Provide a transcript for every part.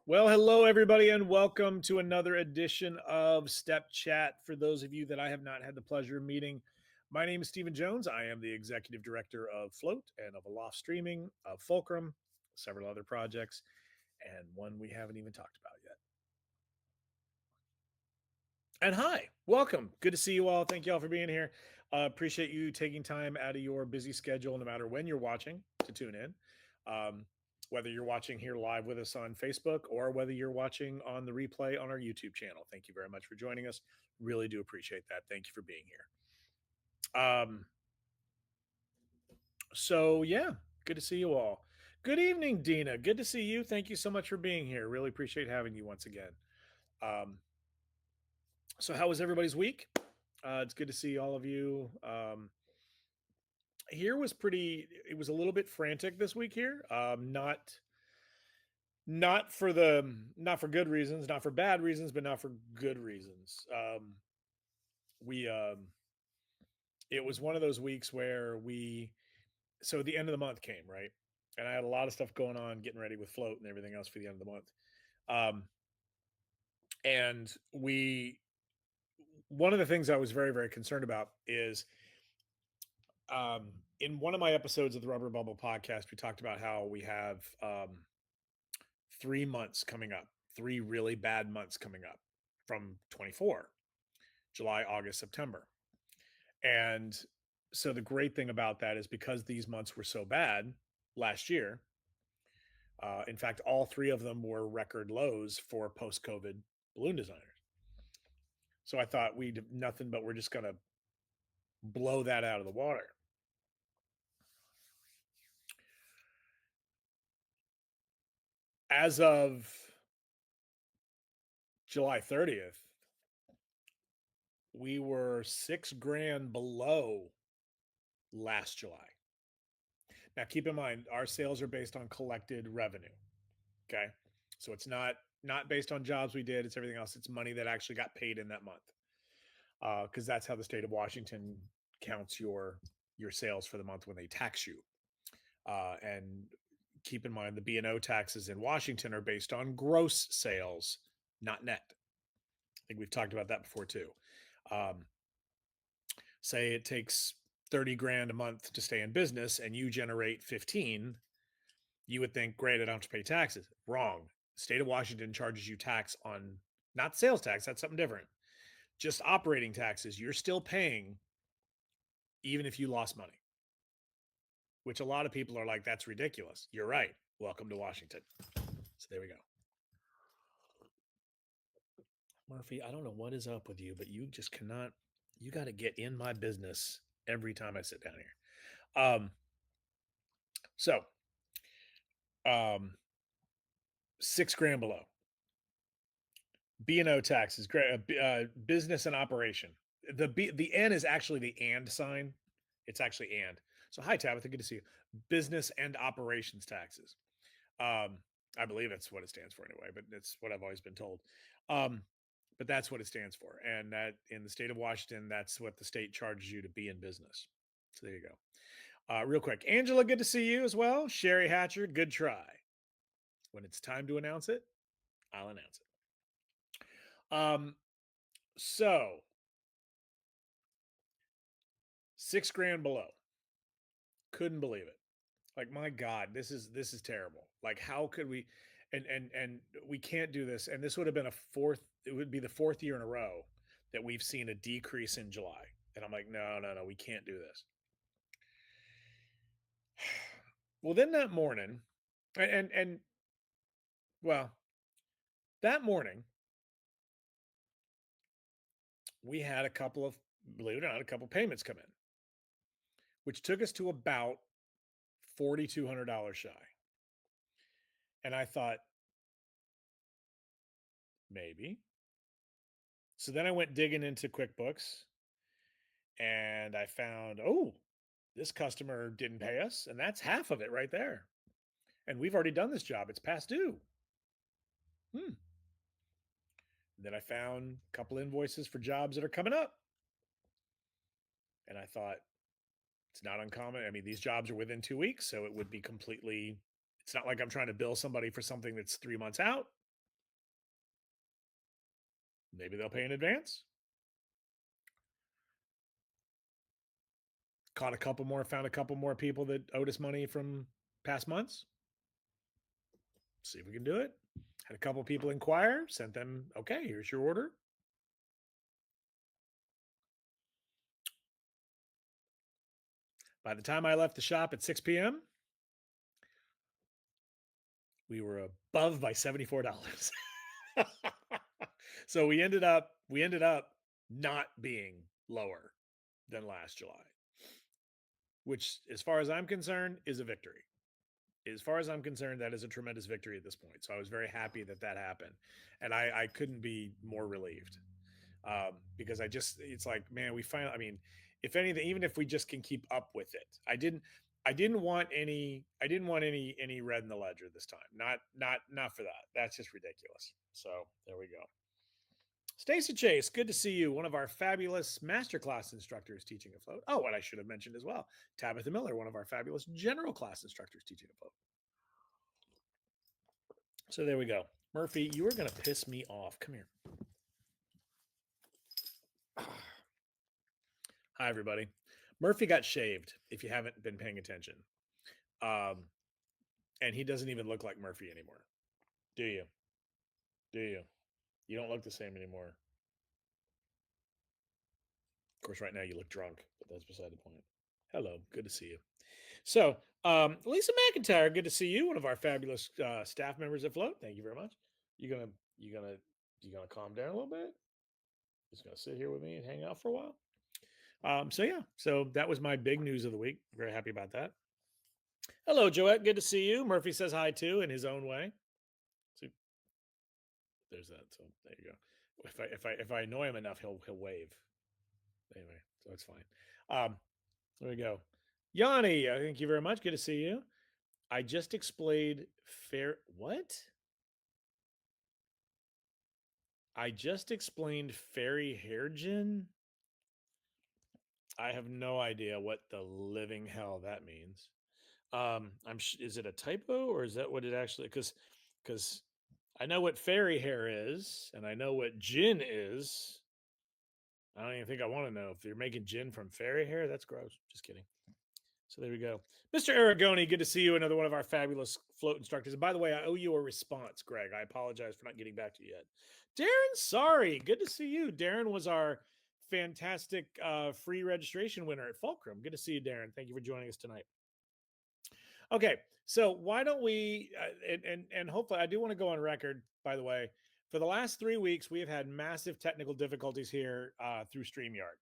Well, hello, everybody, and welcome to another edition of Step Chat. For those of you that I have not had the pleasure of meeting, my name is Stephen Jones. I am the executive director of Float and of ALOFT Streaming, of Fulcrum, several other projects, and one we haven't even talked about yet. And hi, welcome. Good to see you all. Thank you all for being here. Appreciate you taking time out of your busy schedule, no matter when you're watching, to tune in. Um, whether you're watching here live with us on Facebook or whether you're watching on the replay on our YouTube channel. Thank you very much for joining us. Really do appreciate that. Thank you for being here. Yeah, good to see you all. Good evening, Dina. Good to see you. Thank you so much for being here. Really appreciate having you once again. Um, so how was everybody's week? It's good to see all of you. Here was pretty. It was a little bit frantic this week here. Not for good reasons, not for bad reasons, but not for good reasons. We It was one of those weeks where the end of the month came, right, and I had a lot of stuff going on, getting ready with float and everything else for the end of the month. Um, and we One of the things I was very very concerned about is in one of my episodes of the Rubber Bubble podcast, we talked about how we have 3 months coming up, 3 really bad months coming up from 24: July, August, September. And so the great thing about that is because these months were so bad last year, in fact, all three of them were record lows for post COVID balloon designers. So I thought we'd nothing but we're just going to blow that out of the water. As of July 30th, we were 6 grand below last July. Now, keep in mind, our sales are based on collected revenue. Okay, so it's not based on jobs we did. It's everything else. It's money that actually got paid in that month, because that's how the state of Washington counts your sales for the month when they tax you. And keep in mind, the B&O taxes in Washington are based on gross sales, not net. I think we've talked about that before too. Um, Say it takes 30 grand a month to stay in business and you generate 15, you would think, great, I don't have to pay taxes. Wrong. The state of Washington charges you tax on not sales tax, that's something different. Just operating taxes, you're still paying even if you lost money, which a lot of people are like, that's ridiculous. You're right. Welcome to Washington. So there we go. Murphy, I don't know what is up with you, but you just cannot, you got to get in my business every time I sit down here. So, um, 6 grand below. B&O taxes, business and operation. The N is actually the and sign. It's actually and. So hi Tabitha, good to see you. Business and operations taxes. I believe that's what it stands for anyway, but it's what I've always been told. Um, but that's what it stands for, and that in the state of Washington, that's what the state charges you to be in business. So there you go. Real quick, Angela, good to see you as well. Sherry Hatcher, good try. When it's time to announce it, I'll announce it. So 6 grand below. Couldn't believe it. Like, my God, this is terrible. Like, how could we? And we can't do this. And this would have been a fourth. It would be the fourth year in a row that we've seen a decrease in July. And I'm like, no, no, no, we can't do this. Well, then that morning, and well, that morning we had a couple of, believe it or not, a couple payments come in, which took us to about $4,200 shy. And I thought, maybe. So then I went digging into QuickBooks and I found, oh, this customer didn't pay us, and that's half of it right there. And we've already done this job, it's past due. Hmm. Then I found a couple invoices for jobs that are coming up. And I thought, it's not uncommon. I mean, these jobs are within 2 weeks, so it would be completely, it's not like I'm trying to bill somebody for something that's 3 months out. Maybe they'll pay in advance. Found a couple more people that owed us money from past months. See if we can do it. Had a couple people inquire, sent them, okay, here's your order. By the time I left the shop at 6 p.m., we were above by $74. So we ended up not being lower than last July, which, as far as I'm concerned, is a victory. As far as I'm concerned, that is a tremendous victory at this point. So I was very happy that that happened, and I couldn't be more relieved, because it's like, man, we finally. I mean, if anything, even if we just can keep up with it, I didn't want any red in the ledger this time. Not for that. That's just ridiculous. So there we go. Stacy Chase, good to see you. One of our fabulous masterclass instructors teaching afloat. Oh, and I should have mentioned as well, Tabitha Miller, one of our fabulous general class instructors teaching afloat. So there we go. Murphy, you are going to piss me off. Come here. Hi, everybody. Murphy got shaved, if you haven't been paying attention. And he doesn't even look like Murphy anymore. Do you? Do you? You don't look the same anymore. Of course, right now you look drunk, but that's beside the point. Hello, good to see you. So, Lisa McIntyre, good to see you. One of our fabulous staff members at Float. Thank you very much. You gonna calm down a little bit? Just gonna sit here with me and hang out for a while. So yeah, so that was my big news of the week. Very happy about that. Hello, Joette. Good to see you. Murphy says hi too in his own way. So there's that. So there you go. If I annoy him enough, he'll wave. Anyway, so it's fine. There we go. Yanni, thank you very much. Good to see you. I just explained what? I just explained fairy hair gin. I have no idea what the living hell that means. Is it a typo or is that what it actually? Because I know what fairy hair is and I know what gin is. I don't even think I want to know if you're making gin from fairy hair. That's gross. Just kidding. So there we go. Mr. Aragoni, good to see you. Another one of our fabulous float instructors. And by the way, I owe you a response, Greg. I apologize for not getting back to you yet. Darren, sorry. Good to see you. Darren was our fantastic free registration winner at Fulcrum. Good to see you, Darren. Thank you for joining us tonight. Okay, so why don't we, and hopefully, I do want to go on record, by the way. For the last 3 weeks, we have had massive technical difficulties here through StreamYard.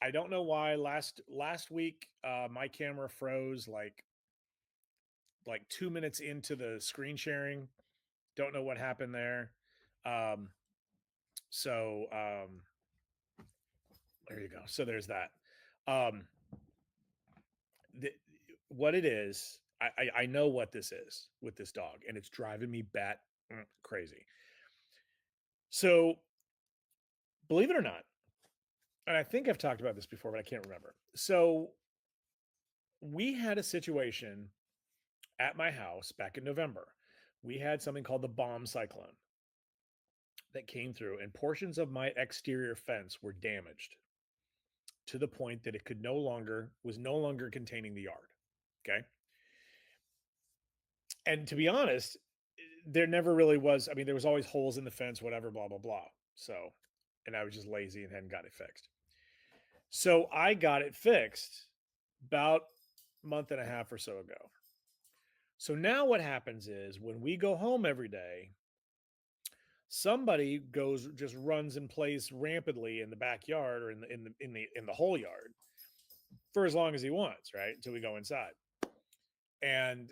I don't know why. Last week, my camera froze like 2 minutes into the screen sharing. Don't know what happened there. So there you go. So there's that. What it is, I know what this is with this dog, and it's driving me bat crazy. So believe it or not, and I think I've talked about this before, but I can't remember. So we had a situation at my house back in November. We had something called the bomb cyclone that came through, and portions of my exterior fence were damaged to the point that it was no longer containing the yard. Okay. And to be honest, there never really was. I mean, there was always holes in the fence, whatever, blah, blah, blah. So, and I was just lazy and hadn't got it fixed. So I got it fixed about a month and a half or so ago. So now what happens is when we go home every day, somebody just runs and plays rampantly in the backyard or in the whole yard for as long as he wants, right? Until we go inside. And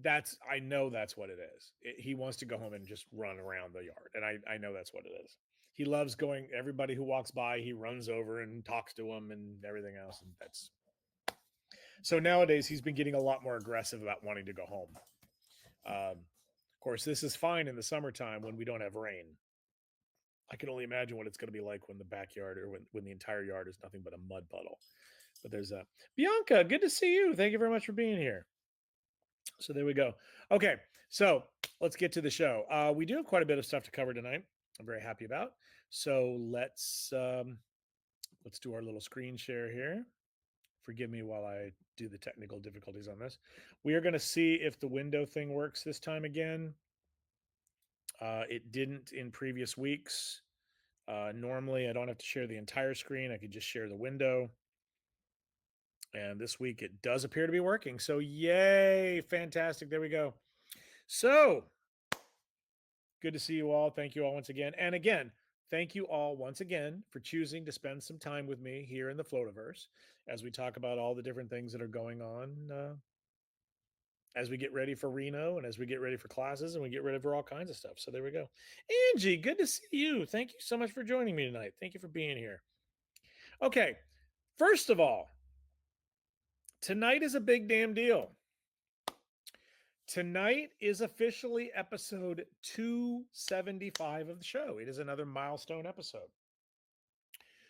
I know that's what it is. He wants to go home and just run around the yard. And I know that's what it is. He loves everybody who walks by, he runs over and talks to them and everything else. And so nowadays he's been getting a lot more aggressive about wanting to go home. Of course, this is fine in the summertime when we don't have rain. I can only imagine what it's going to be like when the backyard or when the entire yard is nothing but a mud puddle. But there's Bianca, good to see you. Thank you very much for being here. So there we go. Okay, so let's get to the show. We do have quite a bit of stuff to cover tonight. I'm very happy about. So let's do our little screen share here. Forgive me while I do the technical difficulties on this. We are going to see if the window thing works this time again. It didn't in previous weeks. Normally, I don't have to share the entire screen. I could just share the window. And this week, it does appear to be working. So, yay! Fantastic. There we go. So, good to see you all. Thank you all once again. And again, thank you all once again for choosing to spend some time with me here in the Floativerse as we talk about all the different things that are going on as we get ready for Reno and as we get ready for classes and we get ready for all kinds of stuff. So there we go. Angie, good to see you. Thank you so much for joining me tonight. Thank you for being here. Okay, first of all, tonight is a big damn deal. Tonight is officially episode 275 of the show. It is another milestone episode.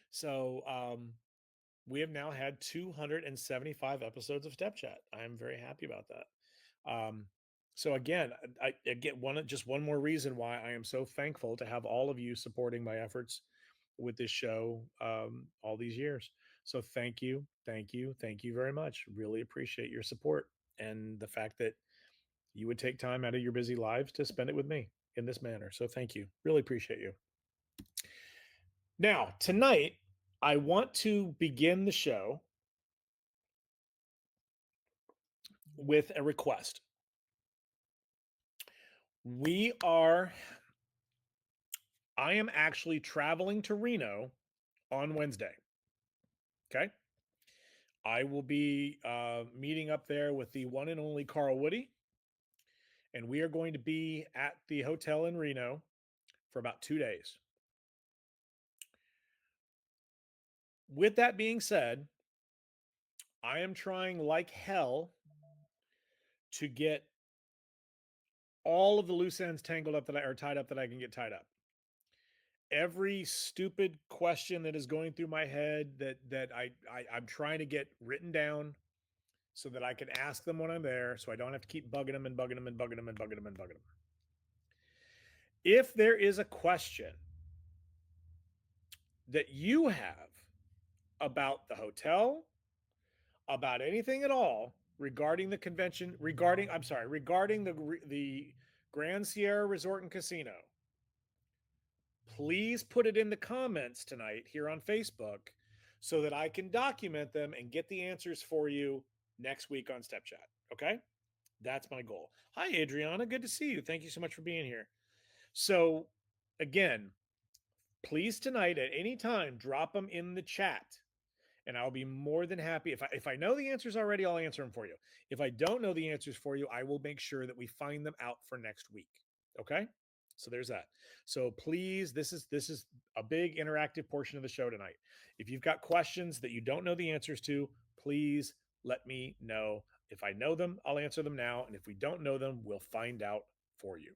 So we have now had 275 episodes of Step Chat. I'm very happy about that. So again, I get one more reason why I am so thankful to have all of you supporting my efforts with this show all these years. So thank you, thank you, thank you very much. Really appreciate your support and the fact that you would take time out of your busy lives to spend it with me in this manner. So thank you. Really appreciate you. Now, tonight, I want to begin the show with a request. I am actually traveling to Reno on Wednesday. Okay. I will be meeting up there with the one and only Carl Woody. And we are going to be at the hotel in Reno for about 2 days. With that being said, I am trying like hell to get all of the loose ends tangled up tied up that I can get tied up. Every stupid question that is going through my head that I'm trying to get written down so that I can ask them when I'm there, so I don't have to keep bugging them and bugging them and bugging them and bugging them and bugging them. If there is a question that you have about the hotel, about anything at all regarding the convention, regarding the Grand Sierra Resort and Casino, please put it in the comments tonight here on Facebook so that I can document them and get the answers for you next week on Step Chat. Okay? That's my goal. Hi, Adriana. Good to see you. Thank you so much for being here. So, again, please tonight at any time drop them in the chat, and I'll be more than happy. If I know the answers already, I'll answer them for you. If I don't know the answers for you, I will make sure that we find them out for next week. Okay? So there's that. So please, this is a big interactive portion of the show tonight. If you've got questions that you don't know the answers to, please let me know. If I know them, I'll answer them now, and if we don't know them, we'll find out for you.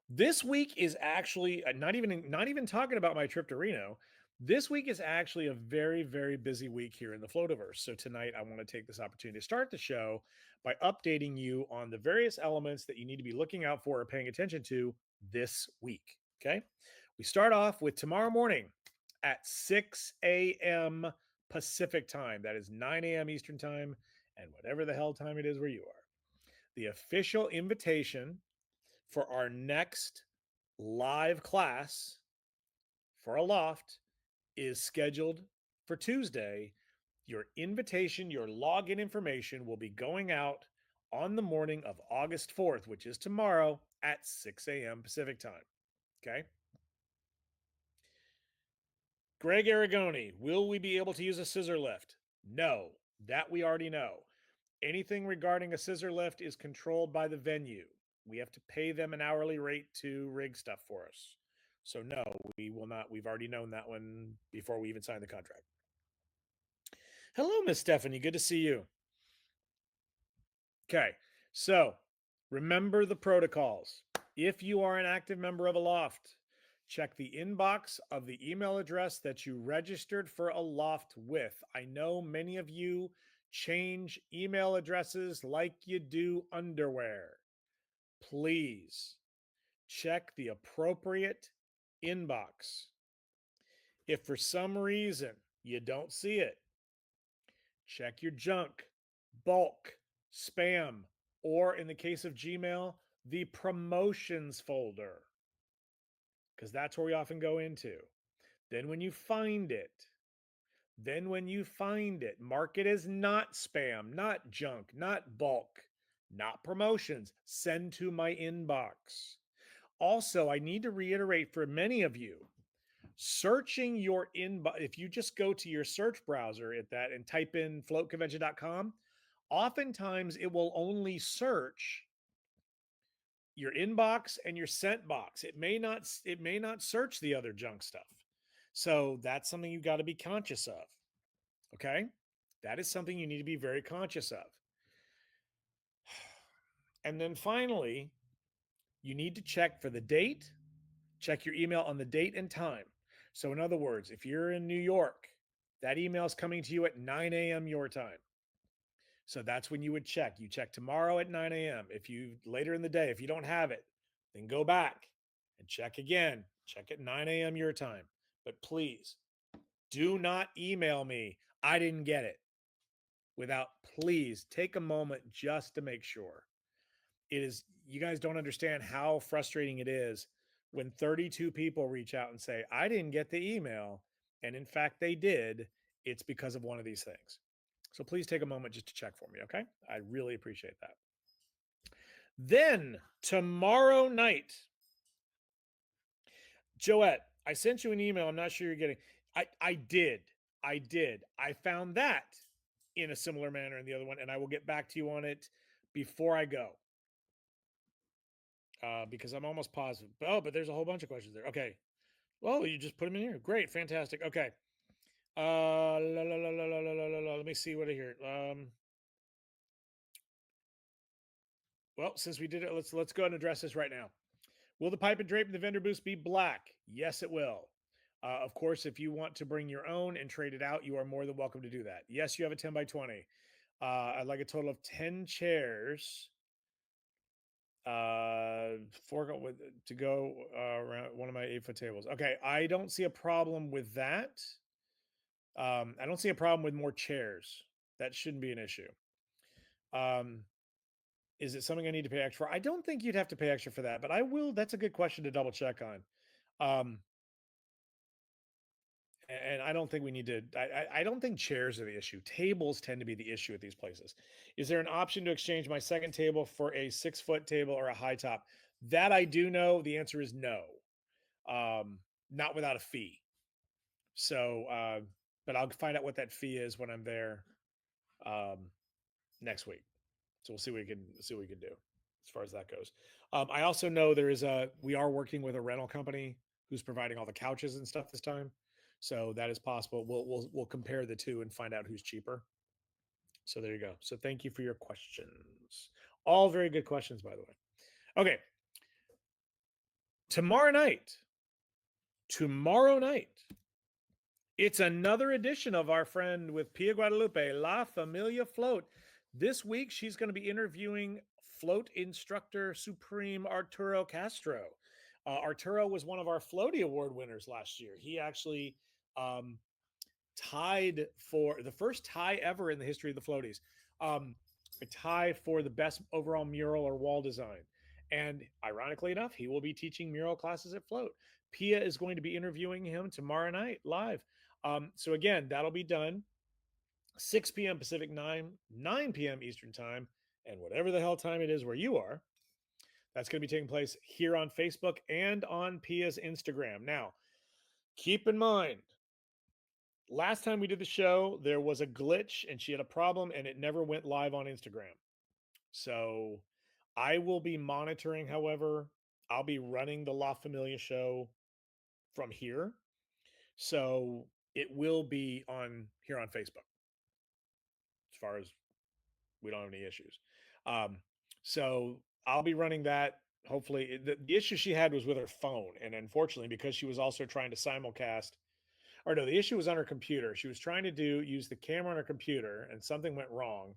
This week is actually not even talking about my trip to Reno. This week is actually a very, very busy week here in the Floativerse. So tonight I want to take this opportunity to start the show by updating you on the various elements that you need to be looking out for or paying attention to this week. Okay. We start off with tomorrow morning at 6 a.m. Pacific time. That is 9 a.m. Eastern time and whatever the hell time it is where you are. The official invitation for our next live class for ALOFT is scheduled for Tuesday. Your invitation, your login information will be going out on the morning of August 4th, which is tomorrow at 6 a.m. Pacific time. Okay. Greg Aragoni, will we be able to use a scissor lift? No, that we already know. Anything regarding a scissor lift is controlled by the venue. We have to pay them an hourly rate to rig stuff for us. So no, we will not. We've already known that one before we even signed the contract. Hello, Miss Stephanie. Good to see you. Okay, so remember the protocols. If you are an active member of ALOFT, check the inbox of the email address that you registered for ALOFT with. I know many of you change email addresses like you do underwear. Please check the appropriate inbox. If for some reason you don't see it, check your junk, bulk, spam, or in the case of Gmail, the promotions folder, because that's where we often go into. Then when you find it, mark it as not spam, not junk, not bulk, not promotions. Send to my inbox. Also, I need to reiterate for many of you, searching your inbox, if you just go to your search browser at that and type in floatconvention.com, oftentimes it will only search your inbox and your sent box. It may not search the other junk stuff. So that's something you got to be conscious of. Okay? That is something you need to be very conscious of. And then finally, you need to check for the date, check your email on the date and time. So, in other words, if you're in New York, that email is coming to you at 9 a.m. your time. So that's when you would check. You check tomorrow at 9 a.m. If you later in the day, if you don't have it, then go back and check again. Check at 9 a.m. your time. But please do not email me, I didn't get it, without, please take a moment just to make sure. It is, you guys don't understand how frustrating it is when 32 people reach out and say, I didn't get the email. And in fact, they did. It's because of one of these things. So please take a moment just to check for me, okay? I really appreciate that. Then tomorrow night, Joette, I sent you an email. I'm not sure you're getting. I did. I did. I found that in a similar manner in the other one, and I will get back to you on it before I go. Because I'm almost positive. Oh, but there's a whole bunch of questions there. Okay. Well, you just put them in here. Great, fantastic. Okay. Let me see what I hear. Well, since we did it, let's go ahead and address this right now. Will the pipe and drape in the vendor booth be black? Yes, it will. Of course, if you want to bring your own and trade it out, you are more than welcome to do that. Yes, you have a 10 by 20. I'd like a total of 10 chairs. To go around one of my 8-foot tables. Okay, I don't see a problem with that. I don't see a problem with more chairs. That shouldn't be an issue. Is it something I need to pay extra for? I don't think you'd have to pay extra for that, but I will. That's a good question to double check on. And I don't think we need to. I don't think chairs are the issue. Tables tend to be the issue at these places. Is there an option to exchange my second table for a 6-foot table or a high top? That I do know. The answer is no. Not without a fee. So, but I'll find out what that fee is when I'm there next week. So we'll see what we can do as far as that goes. I also know we are working with a rental company who's providing all the couches and stuff this time. So that is possible. We'll compare the two and find out who's cheaper. So there you go. So thank you for your questions. All very good questions, by the way. Okay. Tomorrow night, it's another edition of our friend with Pia Guadalupe, La Familia Float. This week, she's going to be interviewing float instructor supreme Arturo Castro. Arturo was one of our Floaty Award winners last year. He actually tied for the first tie ever in the history of the Floaties, a tie for the best overall mural or wall design. And ironically enough, he will be teaching mural classes at Float. Pia is going to be interviewing him tomorrow night live. So again, that'll be done 6 p.m. Pacific, 9 p.m. Eastern time, and whatever the hell time it is where you are. That's going to be taking place here on Facebook and on Pia's Instagram. Now, keep in mind, last time we did the show, there was a glitch and she had a problem and it never went live on Instagram. So I will be monitoring, however, I'll be running the La Familia show from here. So it will be on here on Facebook as far as we don't have any issues. So I'll be running that. Hopefully, the issue she had was with her phone. And unfortunately, because she was also trying to simulcast, or no, the issue was on her computer. She was trying to use the camera on her computer and something went wrong.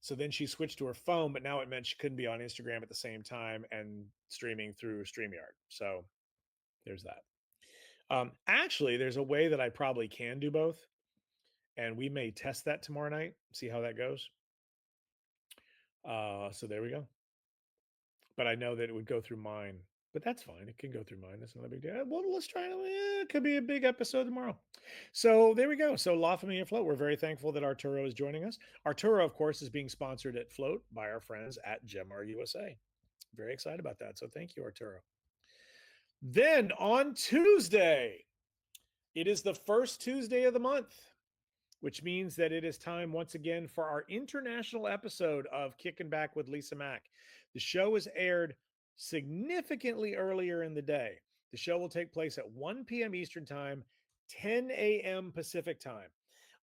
So then she switched to her phone, but now it meant she couldn't be on Instagram at the same time and streaming through StreamYard. So there's that. Actually, there's a way that I probably can do both, and we may test that tomorrow night, see how that goes. So there we go. But I know that it would go through mine, but that's fine. It can go through mine. That's not a big deal. Well, let's try it. It could be a big episode tomorrow. So there we go. So La Familia Float. We're very thankful that Arturo is joining us. Arturo, of course, is being sponsored at Float by our friends at Gemar USA. Very excited about that. So thank you, Arturo. Then on Tuesday, it is the first Tuesday of the month, which means that it is time once again for our international episode of Kicking Back with Lisa Mack. The show is aired significantly earlier in the day. The show will take place at 1 p.m. Eastern Time, 10 a.m. Pacific Time.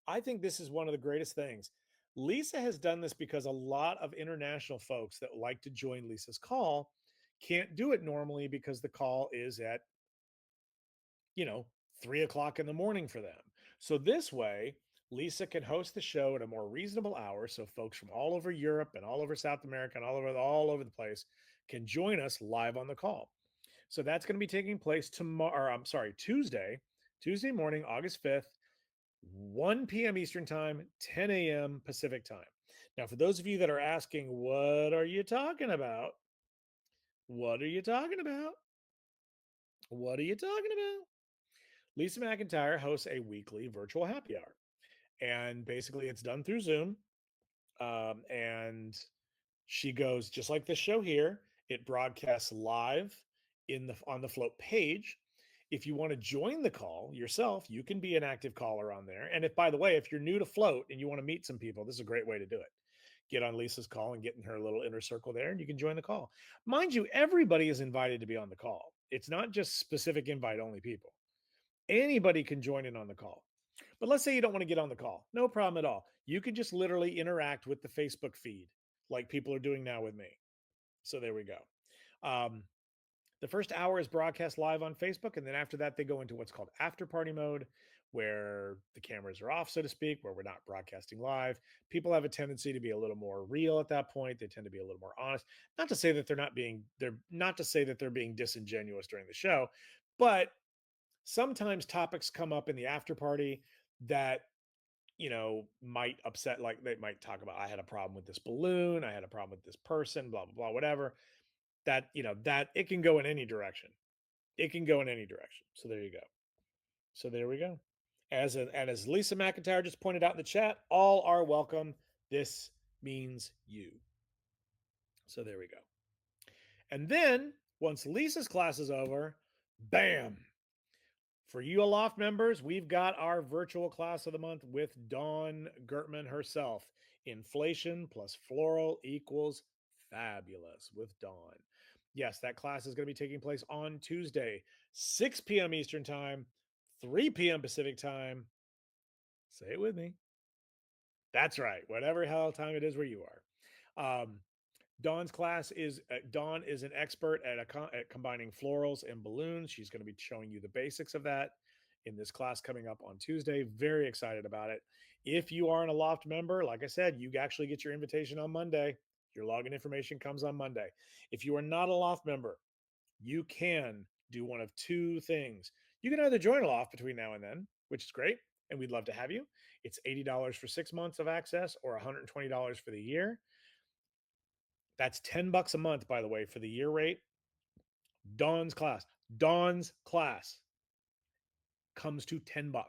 I think this is one of the greatest things. Lisa has done this because a lot of international folks that like to join Lisa's call can't do it normally because the call is at, you know, 3 o'clock in the morning for them. So this way, Lisa can host the show at a more reasonable hour. So folks from all over Europe and all over South America and all over the place can join us live on the call. So that's going to be taking place tomorrow. I'm sorry, Tuesday morning, August 5th, 1 p.m. Eastern Time, 10 a.m. Pacific Time. Now, for those of you that are asking, what are you talking about? What are you talking about? What are you talking about? Lisa McIntyre hosts a weekly virtual happy hour. And basically, it's done through Zoom. And she goes, just like this show here, it broadcasts live on the Float page. If you want to join the call yourself, you can be an active caller on there. And if, by the way, if you're new to Float and you want to meet some people, this is a great way to do it. Get on Lisa's call and get in her little inner circle there, and you can join the call. Mind you, everybody is invited to be on the call. It's not just specific invite only people. Anybody can join in on the call. But let's say you don't want to get on the call. No problem at all. You can just literally interact with the Facebook feed like people are doing now with me. So there we go. The first hour is broadcast live on Facebook. And then after that, they go into what's called after party mode, where the cameras are off, so to speak, where we're not broadcasting live. People have a tendency to be a little more real at that point. They tend to be a little more honest. Not to say that they're being disingenuous during the show, but sometimes topics come up in the after party that might upset, like they might talk about, I had a problem with this balloon, I had a problem with this person, blah blah blah, whatever. That it can go in any direction. It can go in any direction. So there you go. So there we go. And as Lisa McIntyre just pointed out in the chat, all are welcome. This means you. So there we go. And then once Lisa's class is over, bam, for you Aloft members, we've got our virtual class of the month with Dawn Gertman herself. Inflation plus floral equals fabulous with Dawn. Yes, that class is going to be taking place on Tuesday, 6 p.m. Eastern Time, 3 p.m. Pacific Time. Say it with me. That's right. Whatever hell time it is where you are. Dawn's class is Dawn is an expert at combining florals and balloons. She's going to be showing you the basics of that in this class coming up on Tuesday. Very excited about it. If you are an Aloft member, like I said, you actually get your invitation on Monday. Your login information comes on Monday. If you are not a Aloft member, you can do one of two things. You can either join Aloft between now and then, which is great, and we'd love to have you. It's $80 for 6 months of access or $120 for the year. That's $10 a month, by the way, for the year rate. Dawn's class comes to $10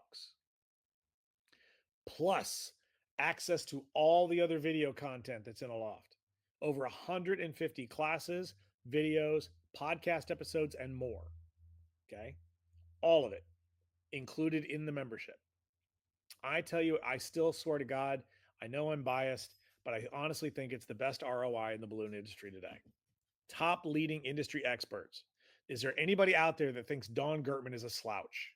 plus access to all the other video content that's in Aloft. Over 150 classes, videos, podcast episodes, and more. Okay. All of it included in the membership. I tell you, I still swear to God, I know I'm biased, but I honestly think it's the best ROI in the balloon industry today. Top leading industry experts. Is there anybody out there that thinks Dawn Gertman is a slouch?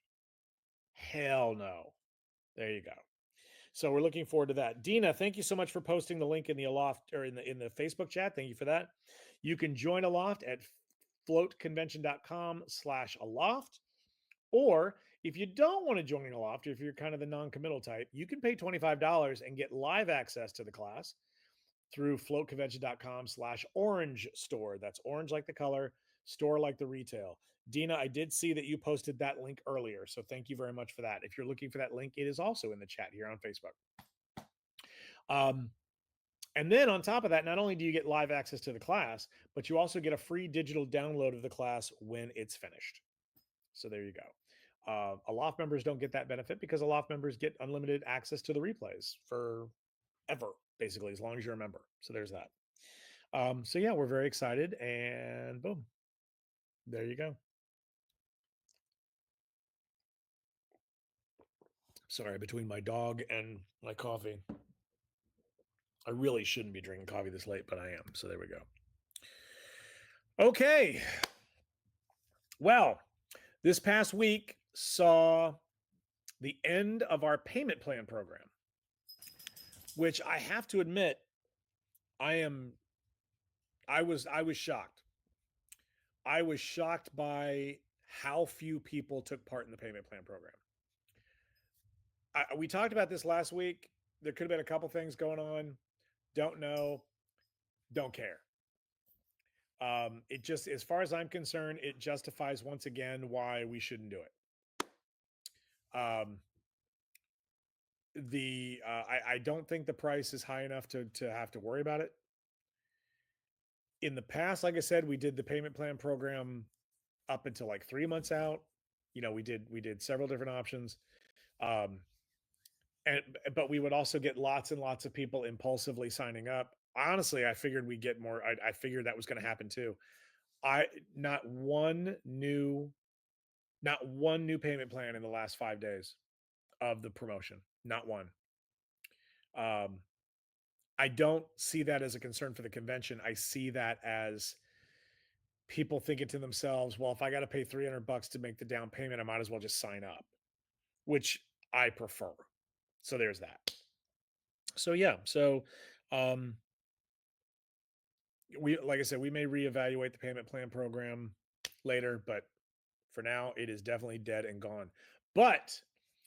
Hell no. There you go. So we're looking forward to that. Dina, thank you so much for posting the link in the Aloft or in the Facebook chat. Thank you for that. You can join Aloft at floatconvention.com/Aloft. Or if you don't want to join Aloft, if you're kind of the non-committal type, you can pay $25 and get live access to the class. through floatconvention.com/orange store. That's orange like the color, store like the retail. Dina, I did see that you posted that link earlier. So thank you very much for that. If you're looking for that link, it is also in the chat here on Facebook. Um, and then on top of that, not only do you get live access to the class, but you also get a free digital download of the class when it's finished. So there you go. ALOFT members don't get that benefit because ALOFT members get unlimited access to the replays forever, basically, as long as you're a member. So there's that. So yeah, we're very excited, and boom, there you go. Sorry, between my dog and my coffee, I really shouldn't be drinking coffee this late, but I am. So there we go. Okay. Well, this past week saw the end of our payment plan program, which I have to admit, I was shocked. I was shocked by how few people took part in the payment plan program. We talked about this last week. There could have been a couple things going on. Don't know. Don't care. It just, as far as I'm concerned, it justifies once again why we shouldn't do it. I don't think the price is high enough to have to worry about it. In the past, like I said, we did the payment plan program up until like 3 months out. You know, we did several different options. But we would also get lots and lots of people impulsively signing up. Honestly, I figured we'd get more. I figured that was going to happen too. Not one new payment plan in the last 5 days of the promotion. Not one. I don't see that as a concern for the convention. I see that as people thinking to themselves, well, if I got to pay $300 to make the down payment, I might as well just sign up, which I prefer. So there's that. So yeah, so we, like I said, we may reevaluate the payment plan program later, but for now, it is definitely dead and gone. But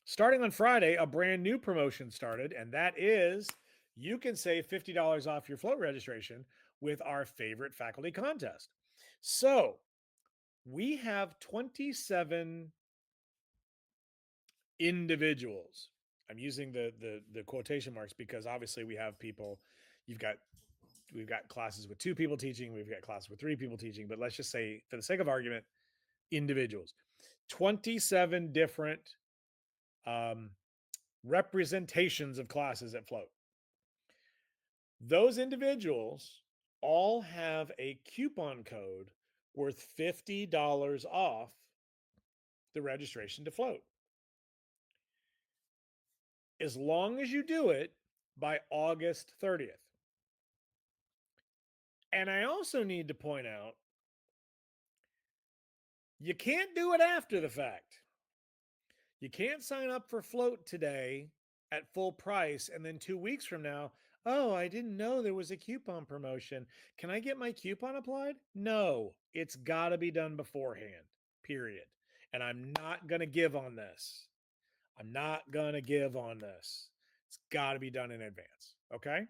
starting on Friday, a brand new promotion started, and that is you can save $50 off your float registration with our favorite faculty contest. So we have 27 individuals. I'm using the quotation marks because obviously we have people. We've got classes with 2 people teaching. We've got classes with 3 people teaching. But let's just say, for the sake of argument, individuals. 27 different representations of classes at Float. Those individuals all have a coupon code worth $50 off the registration to Float, as long as you do it by August 30th. And I also need to point out, you can't do it after the fact. You can't sign up for Float today at full price and then 2 weeks from now, oh, I didn't know there was a coupon promotion. Can I get my coupon applied? No, it's got to be done beforehand, period. And I'm not going to give on this. I'm not going to give on this. It's got to be done in advance. Okay.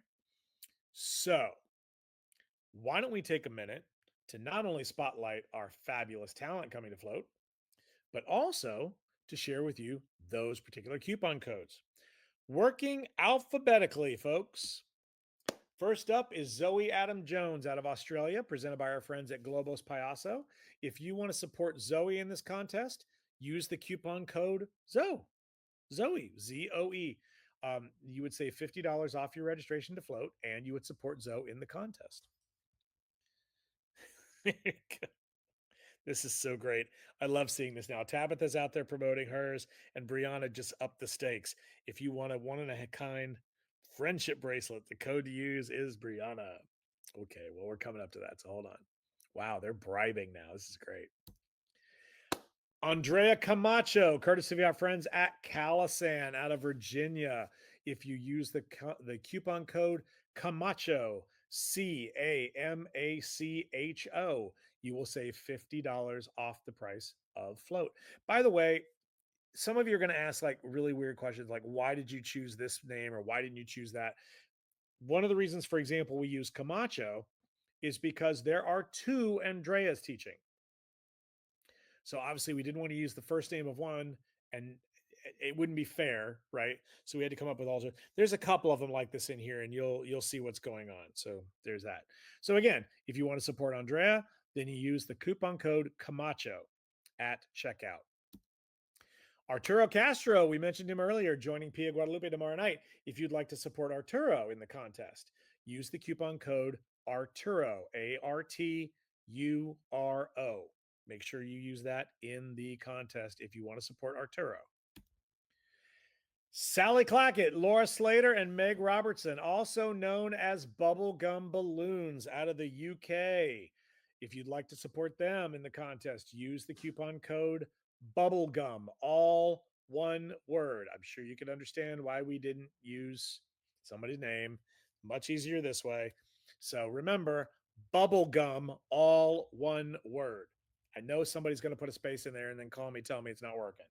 So why don't we take a minute to not only spotlight our fabulous talent coming to Float, but also to share with you those particular coupon codes. Working alphabetically, folks. First up is Zoe Adam Jones out of Australia, presented by our friends at Globos Payaso. If you want to support Zoe in this contest, use the coupon code ZOE. Zoe, Z-O-E. You would save $50 off your registration to Float, and you would support Zoe in the contest. This is so great. I love seeing this now. Tabitha's out there promoting hers, and Brianna just upped the stakes. If you want a one-of-a-kind friendship bracelet, the code to use is Brianna. Okay, well, we're coming up to that, so hold on. Wow, they're bribing now. This is great. Andrea Camacho, courtesy of our friends at Calasan out of Virginia. If you use the coupon code Camacho, Camacho, you will save $50 off the price of Float. By the way, some of you are going to ask like really weird questions like, why did you choose this name or why didn't you choose that? One of the reasons, for example, we use Camacho is because there are two Andreas teaching. So obviously we didn't want to use the first name of one and it wouldn't be fair, right? So we had to come up with alternate. There's a couple of them like this in here, and you'll see what's going on. So there's that. So again, if you want to support Andrea, then you use the coupon code Camacho at checkout. Arturo Castro, we mentioned him earlier, joining Pia Guadalupe tomorrow night. If you'd like to support Arturo in the contest, use the coupon code Arturo, ARTURO. Make sure you use that in the contest if you want to support Arturo. Sally Clackett, Laura Slater, and Meg Robertson, also known as Bubblegum Balloons out of the UK. If you'd like to support them in the contest, use the coupon code Bubblegum, all one word. I'm sure you can understand why we didn't use somebody's name. Much easier this way. So remember, Bubblegum, all one word. I know somebody's going to put a space in there and then call me, tell me it's not working.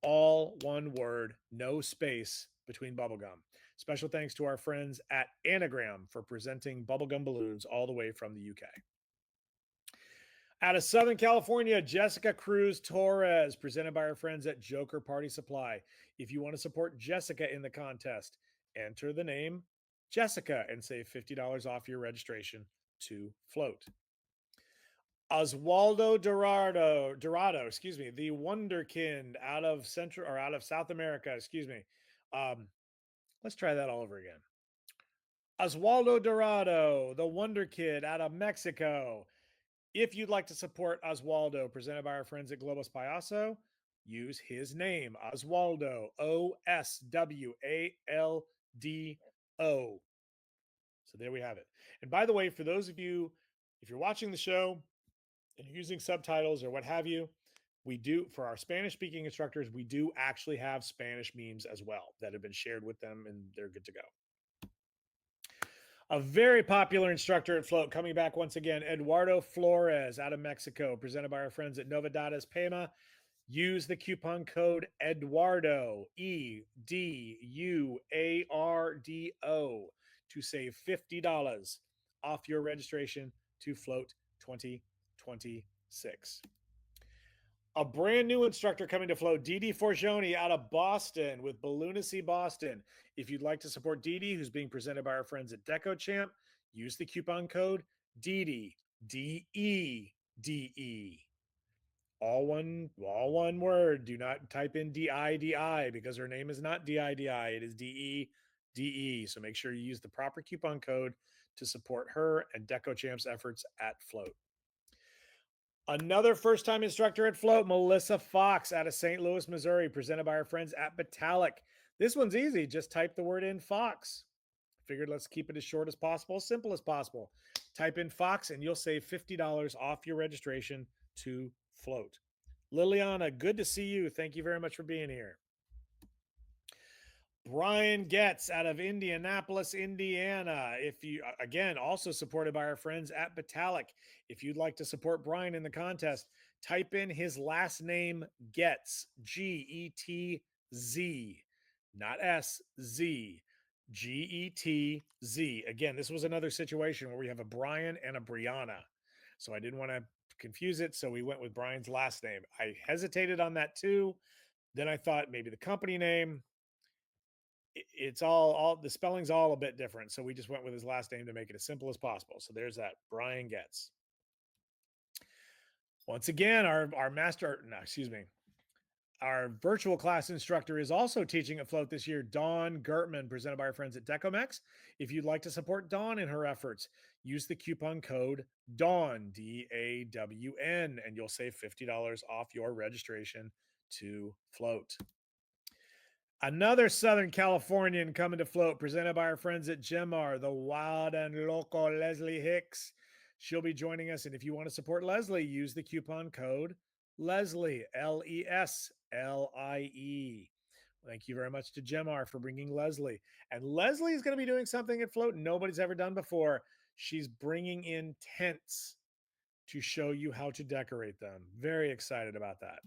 All one word, no space between bubblegum. Special thanks to our friends at Anagram for presenting bubblegum balloons all the way from the UK. Out of Southern California, Jessica Cruz Torres, presented by our friends at Joker Party Supply. If you want to support Jessica in the contest, enter the name Jessica and save $50 off your registration to float. Oswaldo Dorado, the Wonderkind out of South America, let's try that all over again. Oswaldo Dorado, the Wonder Kid out of Mexico. If you'd like to support Oswaldo, presented by our friends at Globus Payaso, use his name, Oswaldo, OSWALDO. So there we have it. And by the way, for those of you, if you're watching the show and using subtitles or what have you, we do, for our Spanish speaking instructors, we do actually have Spanish memes as well that have been shared with them, and they're good to go. A very popular instructor at Float coming back once again, Eduardo Flores out of Mexico, presented by our friends at Novedades Pema. Use the coupon code Eduardo, EDUARDO, to save $50 off your registration to Float 2026. A brand new instructor coming to Float, Didi Forgioni out of Boston with Balloonacy Boston. If you'd like to support Didi, who's being presented by our friends at DecoChamp, use the coupon code Didi, DEDE. All one word. Do not type in DIDI because her name is not DIDI. It is DEDE. So make sure you use the proper coupon code to support her and DecoChamp's efforts at Float. Another first-time instructor at Float, Melissa Fox out of St. Louis, Missouri, presented by our friends at Batalic. This one's easy. Just type the word in Fox. Figured let's keep it as short as possible, simple as possible. Type in Fox and you'll save $50 off your registration to Float. Liliana, good to see you. Thank you very much for being here. Brian Getz out of Indianapolis, Indiana. If you, again, also supported by our friends at Batalic. If you'd like to support Brian in the contest, type in his last name, Getz, Getz, not S-Z, Getz. Again, this was another situation where we have a Brian and a Brianna. So I didn't want to confuse it, so we went with Brian's last name. I hesitated on that too. Then I thought maybe the company name. It's all the spelling's all a bit different, so we just went with his last name to make it as simple as possible. So there's that, Brian Getz. Once again, our virtual class instructor is also teaching at Float this year, Dawn Gertman, presented by our friends at Decomex. If you'd like to support Dawn in her efforts, use the coupon code DAWN, DAWN, and you'll save $50 off your registration to Float. Another Southern Californian coming to Float, presented by our friends at Gemar, the wild and local Leslie Hicks. She'll be joining us, and if you want to support Leslie, use the coupon code Leslie, LESLIE. Thank you very much to Gemar for bringing Leslie. And Leslie is going to be doing something at Float nobody's ever done before. She's bringing in tents to show you how to decorate them. Very excited about that.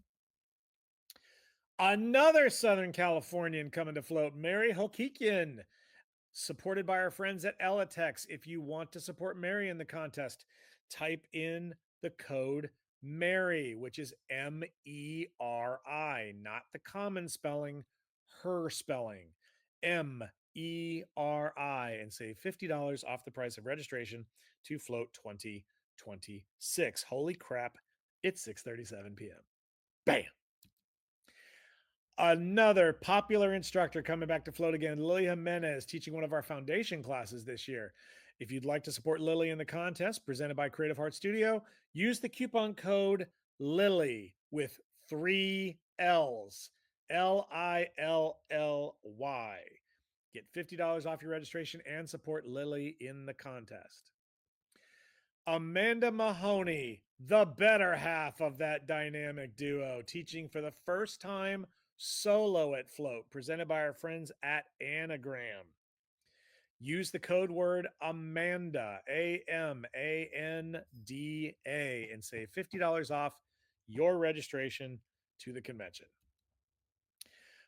Another Southern Californian coming to Float, Mary Hokikian, Supported by our friends at Elatex. If you want to support Mary in the contest, type in the code Mary, which is MERI, not the common spelling, her spelling. MERI, and save $50 off the price of registration to Float 2026. Holy crap, it's 6:37 p.m. Bam! Another popular instructor coming back to Float again, Lily Jimenez, teaching one of our foundation classes this year. If you'd like to support Lily in the contest presented by Creative Heart Studio, use the coupon code LILY with 3 L's, LILLY. Get $50 off your registration and support Lily in the contest. Amanda Mahoney, the better half of that dynamic duo, teaching for the first time solo at Float, presented by our friends at Anagram. Use the code word Amanda, AMANDA, and save $50 off your registration to the convention.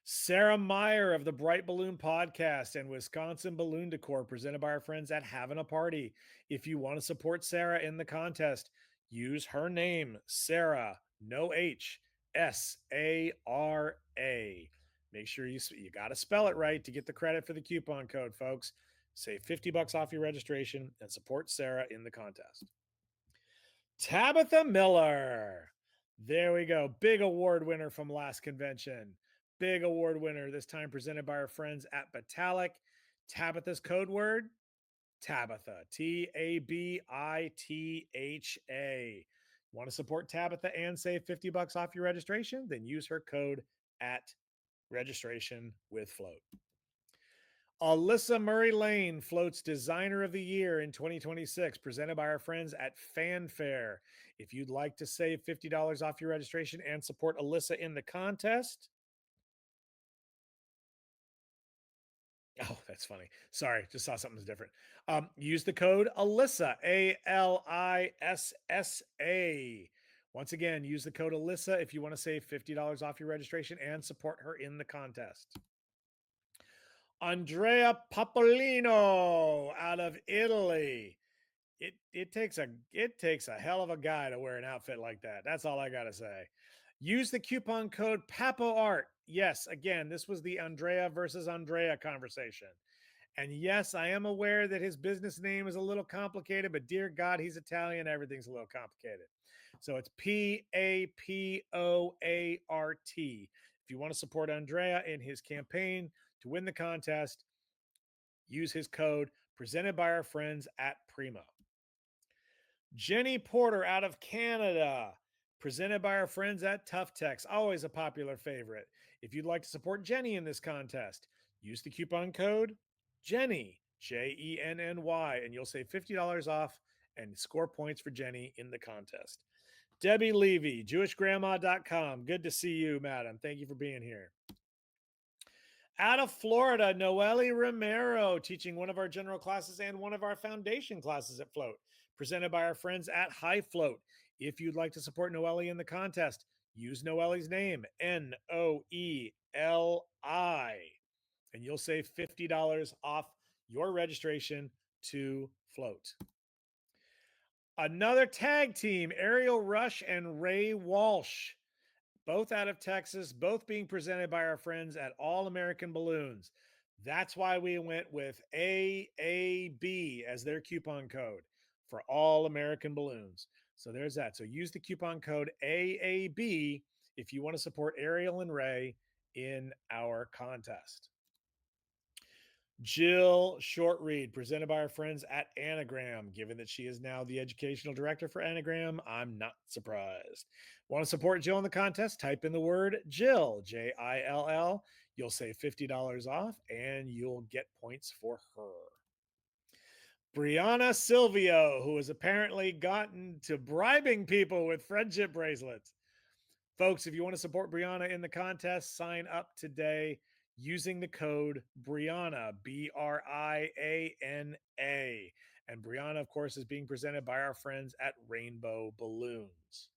Sarah Meyer of the Bright Balloon Podcast and Wisconsin Balloon Decor, presented by our friends at Having a Party. If you want to support Sarah in the contest, use her name, Sarah, no H, SARA. Make sure you got to spell it right to get the credit for the coupon code, folks. Save $50 off your registration and support Sarah in the contest. Tabitha Miller. There we go. Big award winner from last convention. Big award winner, this time presented by our friends at Batalic. Tabitha's code word, Tabitha, TABITHA. Want to support Tabitha and save $50 off your registration? Then use her code at registration with Float. Alyssa Murray Lane, Float's Designer of the Year in 2026, presented by our friends at Fanfare. If you'd like to save $50 off your registration and support Alyssa in the contest, oh, that's funny. Sorry, just saw something different. Use the code Alyssa, ALISSA. Once again, use the code Alyssa if you want to save $50 off your registration and support her in the contest. Andrea Papolino out of Italy. It takes a hell of a guy to wear an outfit like that. That's all I gotta say. Use the coupon code PapoArt. Yes, again, this was the Andrea versus Andrea conversation. And yes, I am aware that his business name is a little complicated, but dear God, he's Italian. Everything's a little complicated. So it's PAPOART. If you want to support Andrea in his campaign to win the contest, use his code presented by our friends at Primo. Jenny Porter out of Canada, presented by our friends at Tough Tex, always a popular favorite. If you'd like to support Jenny in this contest, use the coupon code Jenny, JENNY, and you'll save $50 off and score points for Jenny in the contest. Debbie Levy, jewishgrandma.com. Good to see you, madam. Thank you for being here. Out of Florida, Noelle Romero, teaching one of our general classes and one of our foundation classes at Float, presented by our friends at High Float. If you'd like to support Noelle in the contest, use Noelle's name, NOELI, and you'll save $50 off your registration to Float. Another tag team, Ariel Rush and Ray Walsh, both out of Texas, both being presented by our friends at All American Balloons. That's why we went with AAB as their coupon code for All American Balloons. So there's that. So use the coupon code AAB if you want to support Ariel and Ray in our contest. Jill Shortreed, presented by our friends at Anagram. Given that she is now the educational director for Anagram, I'm not surprised. Want to support Jill in the contest? Type in the word Jill, JILL. You'll save $50 off and you'll get points for her. Brianna Silvio, who has apparently gotten to bribing people with friendship bracelets. Folks, if you want to support Brianna in the contest, sign up today using the code Brianna, BRIANA. And Brianna, of course, is being presented by our friends at Rainbow Balloons.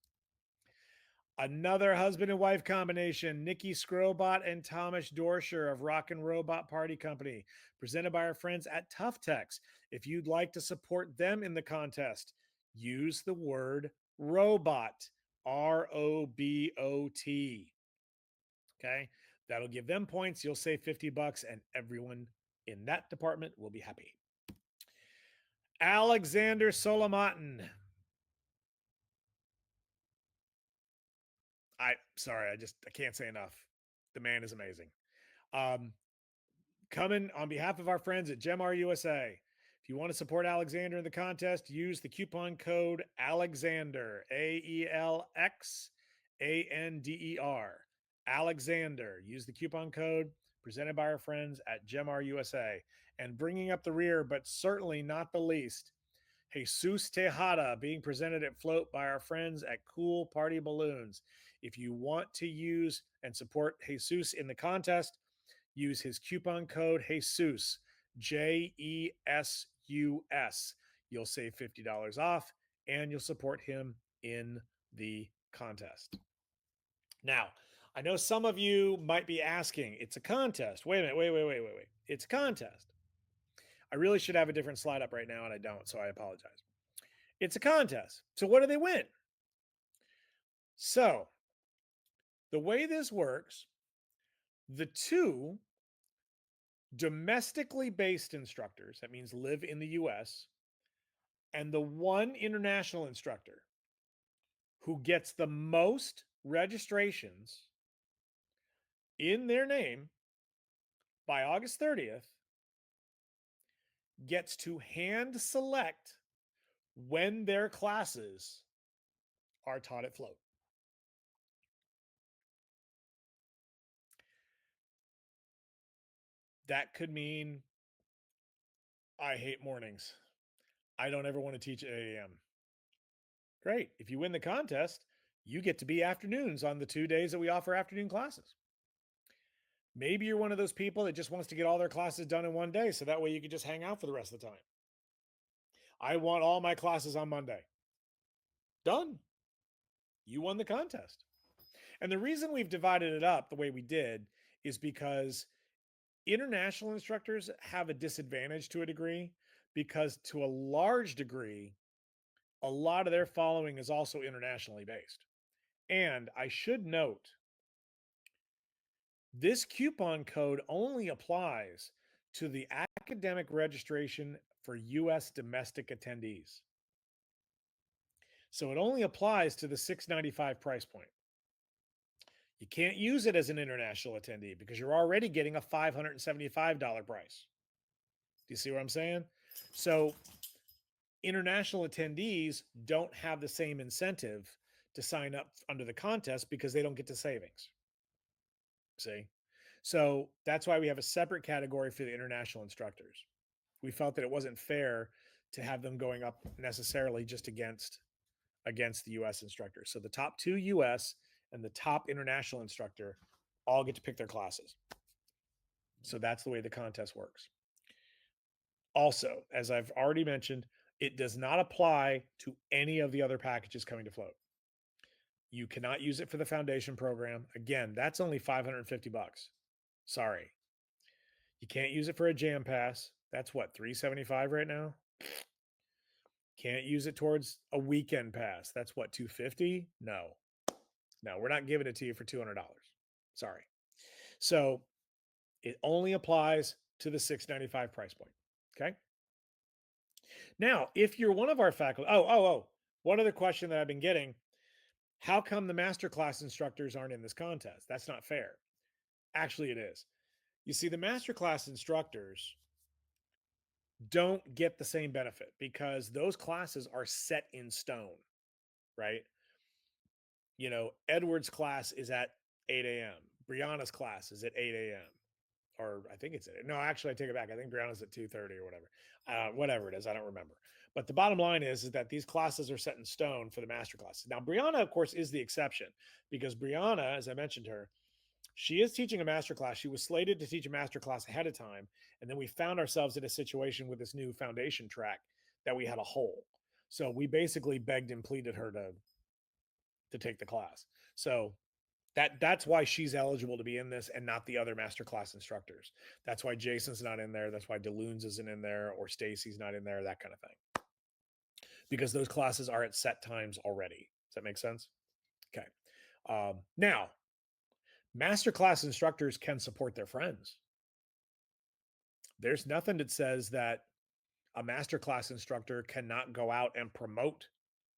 Another husband and wife combination, Nikki Scrobot and Thomas Dorsher of Rock and Robot Party Company, presented by our friends at Tough Techs. If you'd like to support them in the contest, use the word robot, ROBOT. Okay, that'll give them points. You'll save 50 bucks, and everyone in that department will be happy. Alexander Solomatin. Sorry, I can't say enough. The man is amazing. Coming on behalf of our friends at Gemar USA. If you want to support Alexander in the contest, use the coupon code Alexander, AELXANDER. Alexander. Use the coupon code presented by our friends at Gemar USA. And bringing up the rear, but certainly not the least, Jesus Tejada being presented at Float by our friends at Cool Party Balloons. If you want to use and support Jesus in the contest, use his coupon code Jesus, JESUS. You'll save $50 off and you'll support him in the contest. Now, I know some of you might be asking, it's a contest. Wait a minute, wait. It's a contest. I really should have a different slide up right now, and I don't, so I apologize. It's a contest. So what do they win? So the way this works, the two domestically based instructors, that means live in the US, and the one international instructor who gets the most registrations in their name by August 30th gets to hand select when their classes are taught at Float. That could mean I hate mornings. I don't ever want to teach at 8 a.m. Great. If you win the contest, you get to be afternoons on the 2 days that we offer afternoon classes. Maybe you're one of those people that just wants to get all their classes done in one day, so that way you can just hang out for the rest of the time. I want all my classes on Monday. Done. You won the contest. And the reason we've divided it up the way we did is because international instructors have a disadvantage to a degree, because to a large degree, a lot of their following is also internationally based. And I should note, this coupon code only applies to the academic registration for US domestic attendees. So it only applies to the $695 price point. You can't use it as an international attendee because you're already getting a $575 price. Do you see what I'm saying? So international attendees don't have the same incentive to sign up under the contest because they don't get the savings. See? So that's why we have a separate category for the international instructors. We felt that it wasn't fair to have them going up necessarily just against the US instructors. So the top 2 US and the top international instructor all get to pick their classes. So that's the way the contest works. Also, as I've already mentioned, it does not apply to any of the other packages coming to Float. You cannot use it for the foundation program. Again, that's only $550. Sorry. You can't use it for a jam pass. That's what, $375 right now? Can't use it towards a weekend pass. That's what, $250? No, we're not giving it to you for $200. Sorry. So it only applies to the $695 price point. Okay. Now, if you're one of our faculty, one other question that I've been getting: how come the masterclass instructors aren't in this contest? That's not fair. Actually, it is. You see, the masterclass instructors don't get the same benefit because those classes are set in stone, right? You know, Edward's class is at 8 a.m. Brianna's class is at 8 a.m. Or I think it's at, no, actually I take it back. I think Brianna's at 2:30 or whatever. Whatever it is, I don't remember. But the bottom line is that these classes are set in stone for the master classes. Now, Brianna, of course, is the exception because Brianna, as I mentioned her, she is teaching a master class. She was slated to teach a master class ahead of time. And then we found ourselves in a situation with this new foundation track that we had a hole. So we basically begged and pleaded her to to take the class. So that's why she's eligible to be in this and not the other masterclass instructors. That's why Jason's not in there. That's why DeLunes isn't in there, or Stacy's not in there, that kind of thing. Because those classes are at set times already. Does that make sense? Okay. Now, masterclass instructors can support their friends. There's nothing that says that a masterclass instructor cannot go out and promote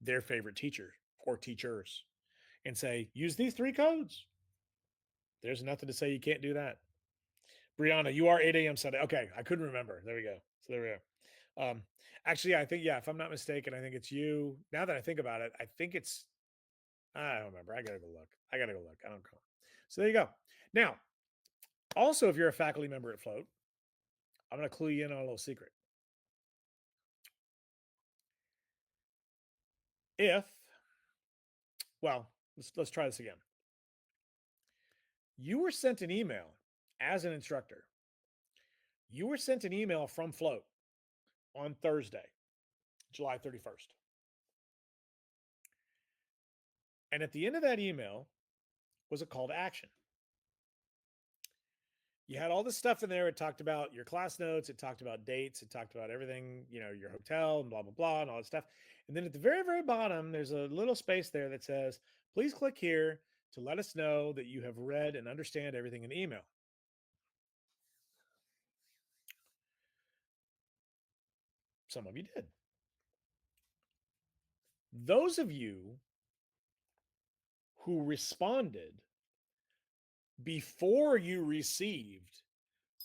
their favorite teacher or teachers and say, use these 3 codes. There's nothing to say you can't do that. Brianna, you are 8 a.m. Sunday. Okay, I couldn't remember. There we go. So there we go. Actually, I think, yeah, if I'm not mistaken, I think it's you. Now that I think about it, I think it's, I don't remember. I gotta go look. I don't know. So there you go. Now, also, if you're a faculty member at Float, I'm gonna clue you in on a little secret. If, well, let's try this again. You were sent an email as an instructor. You were sent an email from Float on Thursday, July 31st. And at the end of that email was a call to action. You had all this stuff in there. It talked about your class notes. It talked about dates. It talked about everything, your hotel and blah, blah, blah, and all that stuff. And then at the very, very bottom, there's a little space there that says, please click here to let us know that you have read and understand everything in the email. Some of you did. Those of you who responded before you received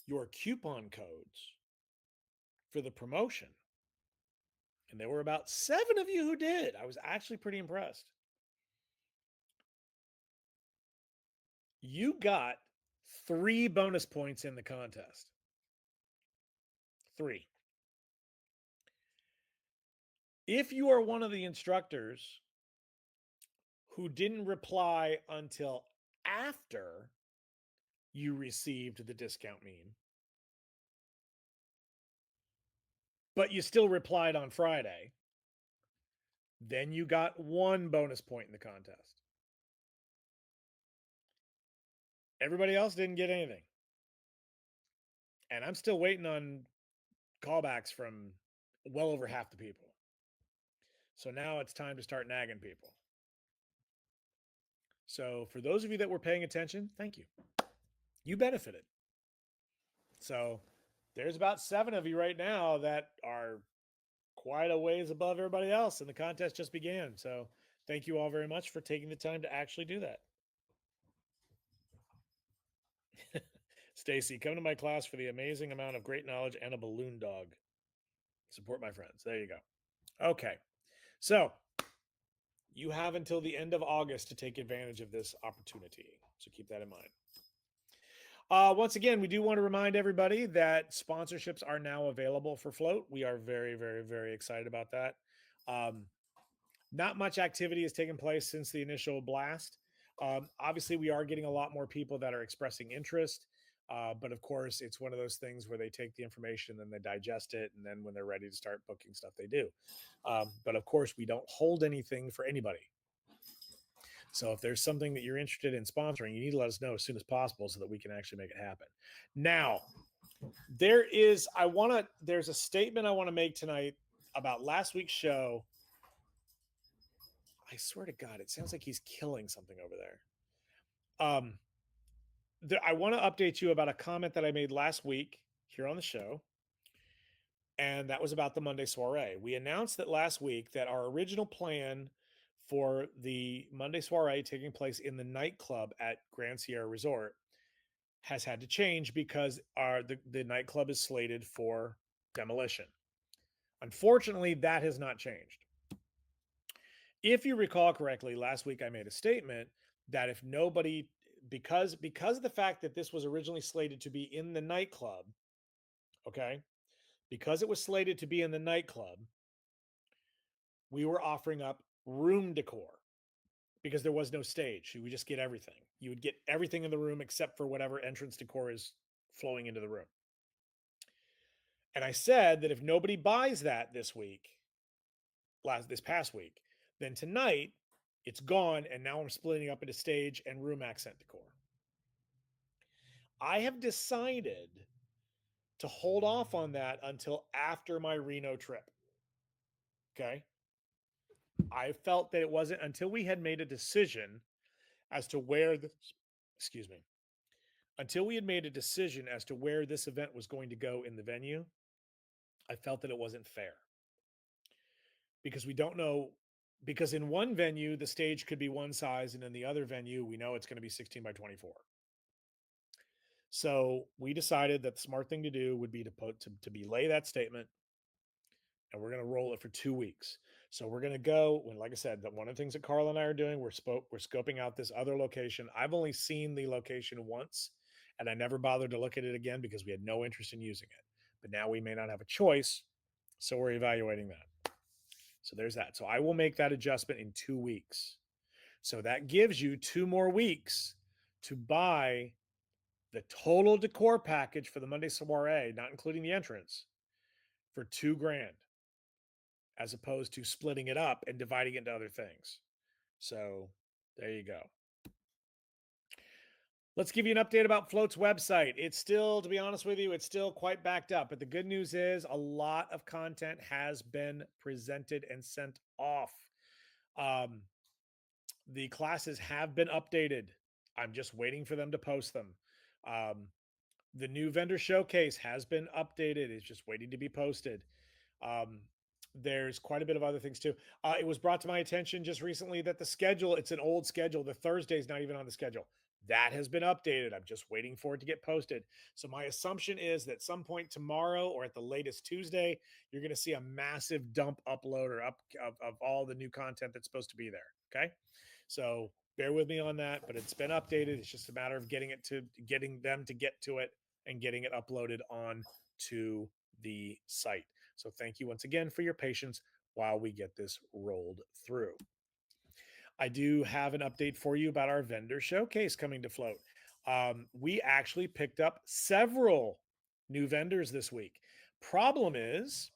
your coupon codes for the promotion, and there were about 7 of you who did. I was actually pretty impressed. You got 3 bonus points in the contest. 3. If you are one of the instructors who didn't reply until after you received the discount mean, but you still replied on Friday, then you got 1 bonus point in the contest. Everybody else didn't get anything. And I'm still waiting on callbacks from well over half the people. So now it's time to start nagging people. So for those of you that were paying attention, thank you. You benefited. So there's about 7 of you right now that are quite a ways above everybody else, and the contest just began. So thank you all very much for taking the time to actually do that. Stacy, come to my class for the amazing amount of great knowledge and a balloon dog. Support my friends. There you go. Okay. So you have until the end of August to take advantage of this opportunity. So keep that in mind. Once again, we do want to remind everybody that sponsorships are now available for Float. We are very, very, very excited about that. Not much activity has taken place since the initial blast. Obviously, we are getting a lot more people that are expressing interest. But of course, it's one of those things where they take the information and they digest it. And then when they're ready to start booking stuff, they do. But of course, we don't hold anything for anybody. So if there's something that you're interested in sponsoring, you need to let us know as soon as possible so that we can actually make it happen. Now, there's a statement I want to make tonight about last week's show. I swear to God, it sounds like he's killing something over there. I want to update you about a comment that I made last week here on the show. And that was about the Monday soiree. We announced that last week that our original plan for the Monday soiree taking place in the nightclub at Grand Sierra Resort has had to change because the nightclub is slated for demolition. Unfortunately, that has not changed. If you recall correctly, last week I made a statement that if nobody, because of the fact that this was originally slated to be in the nightclub, okay, because it was slated to be in the nightclub, we were offering up room decor because there was no stage. You would just get everything. You would get everything in the room except for whatever entrance decor is flowing into the room. And I said that if nobody buys that this past week, then tonight It's gone, and now I'm splitting up into stage and room accent decor. I have decided to hold off on that until after my Reno trip. Okay. I felt that it wasn't until we had made a decision as to where the, excuse me, until we had made a decision as to where this event was going to go in the venue, I felt that it wasn't fair because we don't know. Because in one venue, the stage could be one size, and in the other venue, we know it's going to be 16 by 24. So we decided that the smart thing to do would be to belay that statement, and we're going to roll it for 2 weeks. So we're going to go when, like I said, that one of the things that Carl and I are doing, we're scoping out this other location. I've only seen the location once, and I never bothered to look at it again because we had no interest in using it. But now we may not have a choice, so we're evaluating that. So there's that. So I will make that adjustment in 2 weeks. So that gives you 2 more weeks to buy the total decor package for the Monday soiree, not including the entrance, for $2,000, as opposed to splitting it up and dividing it into other things. So there you go. Let's give you an update about Float's website. It's still, to be honest with you, it's still quite backed up. But the good news is a lot of content has been presented and sent off. The classes have been updated. I'm just waiting for them to post them. The new vendor showcase has been updated. It's just waiting to be posted. Um, there's quite a bit of other things too. It was brought to my attention just recently that the schedule, it's an old schedule. The Thursday's not even on the schedule. That has been updated. I'm just waiting for it to get posted. So my assumption is that some point tomorrow or at the latest Tuesday, you're going to see a massive dump upload or up of all the new content that's supposed to be there. Okay. So bear with me on that, but it's been updated. It's just a matter of getting them to get to it and getting it uploaded on to the site. So thank you once again for your patience while we get this rolled through. I do have an update for you about our vendor showcase coming to Float. We actually picked up several new vendors this week. Problem is,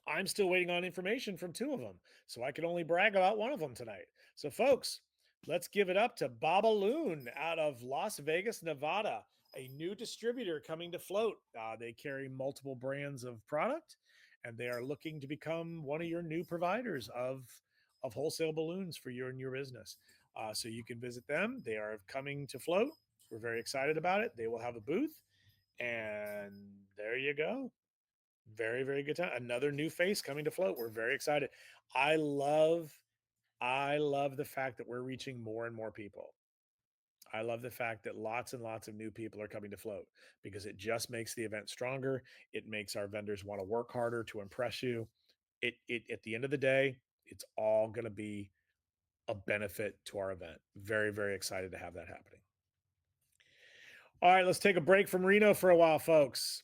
I'm still waiting on information from two of them, so I can only brag about one of them tonight. So, folks, let's give it up to Babaloon out of Las Vegas, Nevada, a new distributor coming to Float. They carry multiple brands of product, and they are looking to become one of your new providers of wholesale balloons for you and your business. So you can visit them. They are coming to Float. We're very excited about it. They will have a booth, and there you go. Very, very good time. Another new face coming to Float. We're very excited. I love, I love the fact that we're reaching more and more people. I love the fact that lots and lots of new people are coming to Float because it just makes the event stronger. It makes our vendors want to work harder to impress you. It at the end of the day, it's all going to be a benefit to our event. Very, very excited to have that happening. All right, let's take a break from Reno for a while, folks.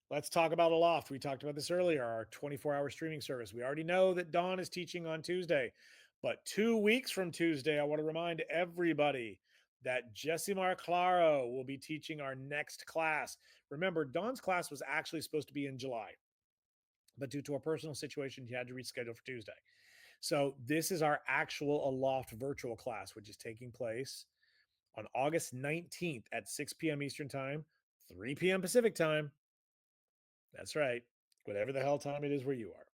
Let's talk about ALOFT. We talked about this earlier, our 24-hour streaming service. We already know that Dawn is teaching on Tuesday, but 2 weeks from Tuesday, I want to remind everybody that Jessimar Claro will be teaching our next class. Remember, Dawn's class was actually supposed to be in July, but due to a personal situation, she had to reschedule for Tuesday. So this is our actual ALOFT virtual class, which is taking place on August 19th at 6 p.m. Eastern Time, 3 p.m. Pacific Time. That's right. Whatever the hell time it is where you are.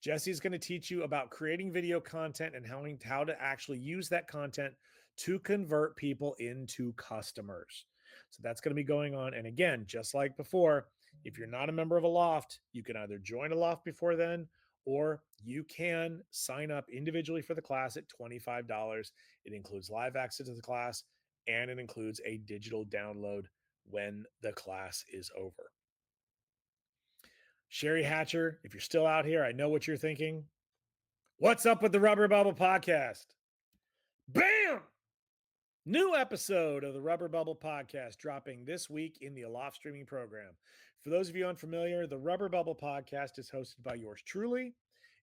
Jesse's going to teach you about creating video content and how to actually use that content to convert people into customers. So that's going to be going on. And again, just like before, if you're not a member of ALOFT, you can either join ALOFT before then, or you can sign up individually for the class at $25. It includes live access to the class, and it includes a digital download when the class is over. Sherry Hatcher, if you're still out here, I know what you're thinking. What's up with the Rubber Bubble podcast? Bam! New episode of the Rubber Bubble podcast dropping this week in the ALOFT streaming program. For those of you unfamiliar, the Rubber Bubble podcast is hosted by yours truly.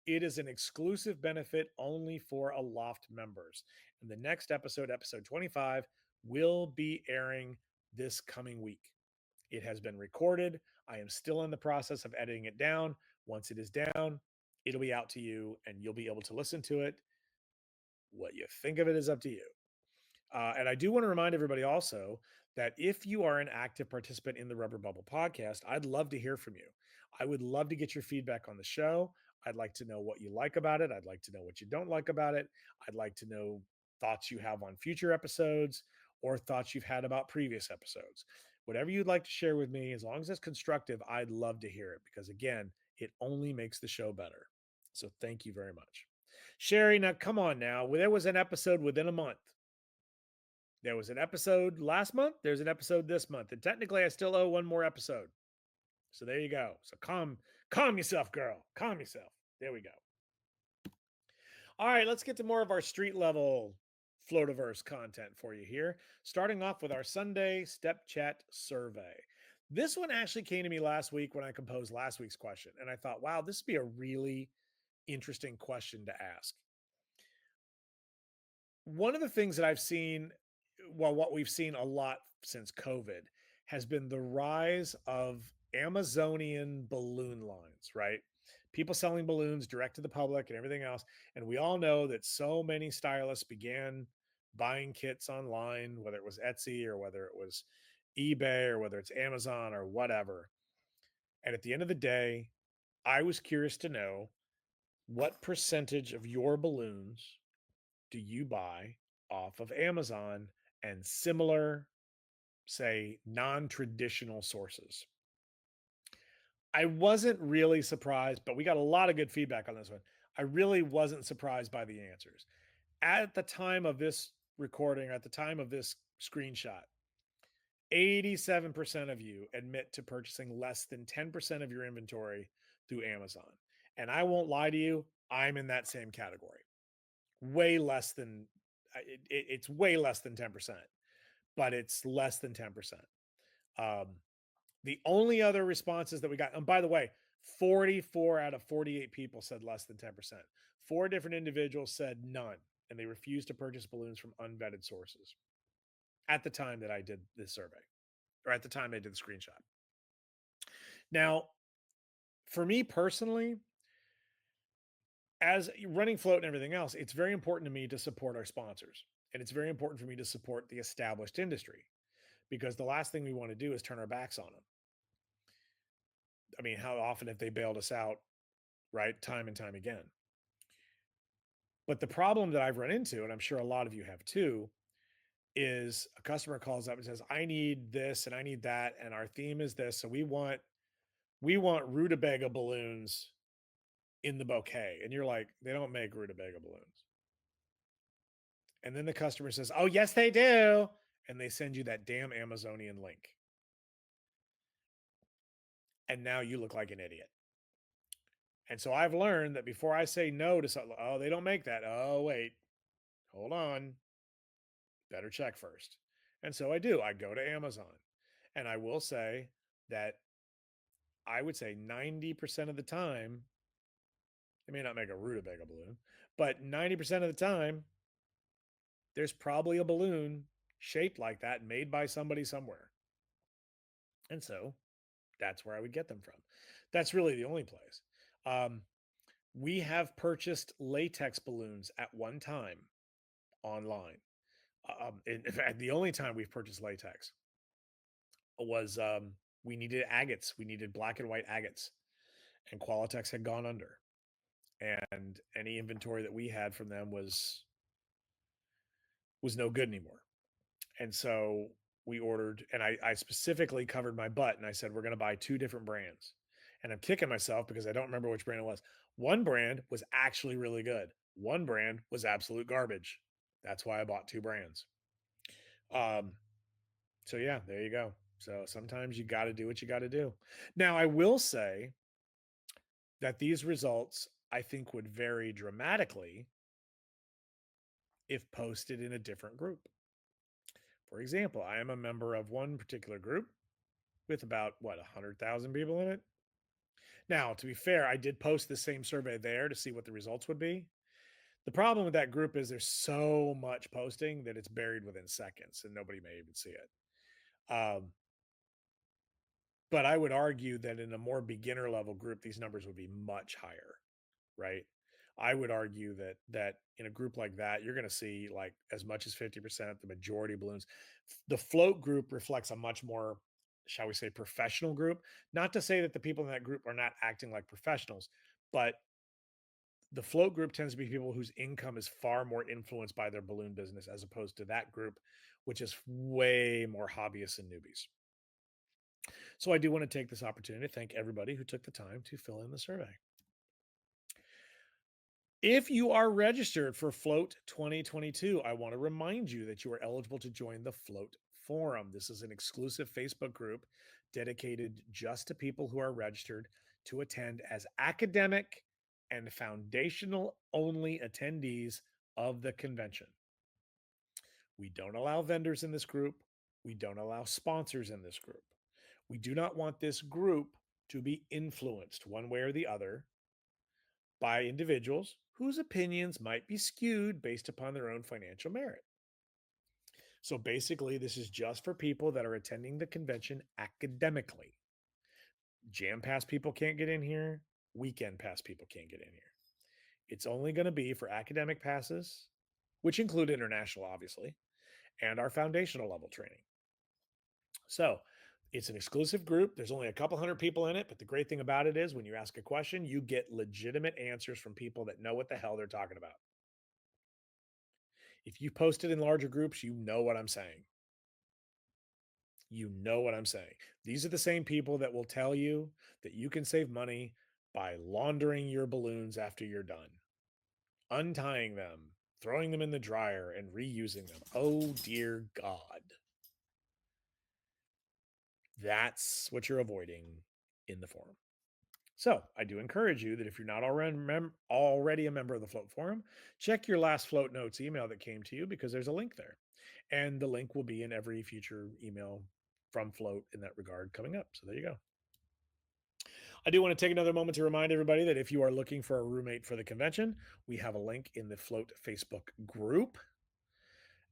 It is an exclusive benefit only for ALOFT members. And the next episode, episode 25, will be airing this coming week. It has been recorded. I am still in the process of editing it down. Once it is down, it'll be out to you and you'll be able to listen to it What you think of it is up to you. And I do want to remind everybody also that if you are an active participant in the Rubber Bubble podcast, I'd love to hear from you. I would love to get your feedback on the show. I'd like to know what you like about it. I'd like to know what you don't like about it. I'd like to know thoughts you have on future episodes or thoughts you've had about previous episodes. Whatever you'd like to share with me, as long as it's constructive, I'd love to hear it because, again, it only makes the show better. So thank you very much. Sherry, now come on now. There was an episode within a month. There was an episode last month. There's an episode this month. And technically, I still owe one more episode. So there you go. So calm yourself, girl. Calm yourself. There we go. All right, let's get to more of our street level Floativerse content for you here. Starting off with our Sunday Step Chat survey. This one actually came to me last week when I composed last week's question. And I thought, wow, this would be a really interesting question to ask. One of the things that I've seen, well, what we've seen a lot since COVID has been the rise of Amazonian balloon lines, right? People selling balloons direct to the public and everything else. And we all know that so many stylists began buying kits online, whether it was Etsy or whether it was eBay or whether it's Amazon or whatever. And at the end of the day, I was curious to know what percentage of your balloons do you buy off of Amazon and similar, say, non traditional sources? I wasn't really surprised, but we got a lot of good feedback on this one. I really wasn't surprised by the answers. At the time of this recording, at the time of this screenshot, 87% of you admit to purchasing less than 10% of your inventory through Amazon. And I won't lie to you, I'm in that same category. Way less than it's way less than 10%, but it's less than 10%. Um, the only other responses that we got, and by the way, 44 out of 48 people said less than 10%. Four different individuals said none, and they refused to purchase balloons from unvetted sources at the time that I did this survey, or at the time I did the screenshot. Now, for me personally, as running float and everything else, it's very important to me to support our sponsors. And it's very important for me to support the established industry because the last thing we want to do is turn our backs on them. I mean, how often have they bailed us out, right? Time and time again. But the problem that I've run into, and I'm sure a lot of you have too, is a customer calls up and says, I need this and I need that. And our theme is this. So we want rutabaga balloons in the bouquet. And you're like, they don't make rutabaga balloons. And then the customer says, oh, yes, they do. And they send you that damn Amazonian link. And now you look like an idiot. And so I've learned that before I say no to something, oh, they don't make that. Oh, wait, hold on. Better check first. And so I do. I go to Amazon. And I will say that I would say 90% of the time, they may not make a rutabaga balloon, but 90% of the time, there's probably a balloon shaped like that made by somebody somewhere. And so that's where I would get them from. That's really the only place. Um, we have purchased latex balloons at one time online. In fact, the only time we've purchased latex was we needed agates. We needed black and white agates, and Qualitex had gone under, and any inventory that we had from them was no good anymore. And so we ordered, and I specifically covered my butt, and I said we're going to buy two different brands. And I'm kicking myself because I don't remember which brand it was. One brand was actually really good. One brand was absolute garbage. That's why I bought two brands. Um, so yeah, there you go. So sometimes you got to do what you got to do. Now, I will say that these results I think would vary dramatically if posted in a different group. For example, I am a member of one particular group with about 100,000 people in it. Now, to be fair, I did post the same survey there to see what the results would be. The problem with that group is there's so much posting that it's buried within seconds and nobody may even see it. But I would argue that in a more beginner level group, these numbers would be much higher, right? I would argue that in a group like that, you're going to see like as much as 50%, the majority of balloons. The float group reflects a much more, shall we say, professional group. Not to say that the people in that group are not acting like professionals, but the float group tends to be people whose income is far more influenced by their balloon business as opposed to that group, which is way more hobbyists and newbies. So I do want to take this opportunity to thank everybody who took the time to fill in the survey. If you are registered for Float 2022, I want to remind you that you are eligible to join the Float Forum. This is an exclusive Facebook group dedicated just to people who are registered to attend as academic and foundational only attendees of the convention. We don't allow vendors in this group. We don't allow sponsors in this group. We do not want this group to be influenced one way or the other by individuals whose opinions might be skewed based upon their own financial merit. So basically, this is just for people that are attending the convention academically. Jam pass people can't get in here, weekend pass people can't get in here. It's only going to be for academic passes, which include international, obviously, and our foundational level training. So it's an exclusive group. There's only a couple hundred people in it, but the great thing about it is when you ask a question, you get legitimate answers from people that know what the hell they're talking about. If you post it in larger groups, you know what I'm saying. You know what I'm saying. These are the same people that will tell you that you can save money by laundering your balloons after you're done, untying them, throwing them in the dryer, and reusing them. Oh, dear God. That's what you're avoiding in the forum. So I do encourage you that if you're not already a member of the Float Forum, check your last Float Notes email that came to you because there's a link there. And the link will be in every future email from Float in that regard coming up. So there you go. I do want to take another moment to remind everybody that if you are looking for a roommate for the convention, we have a link in the Float Facebook group.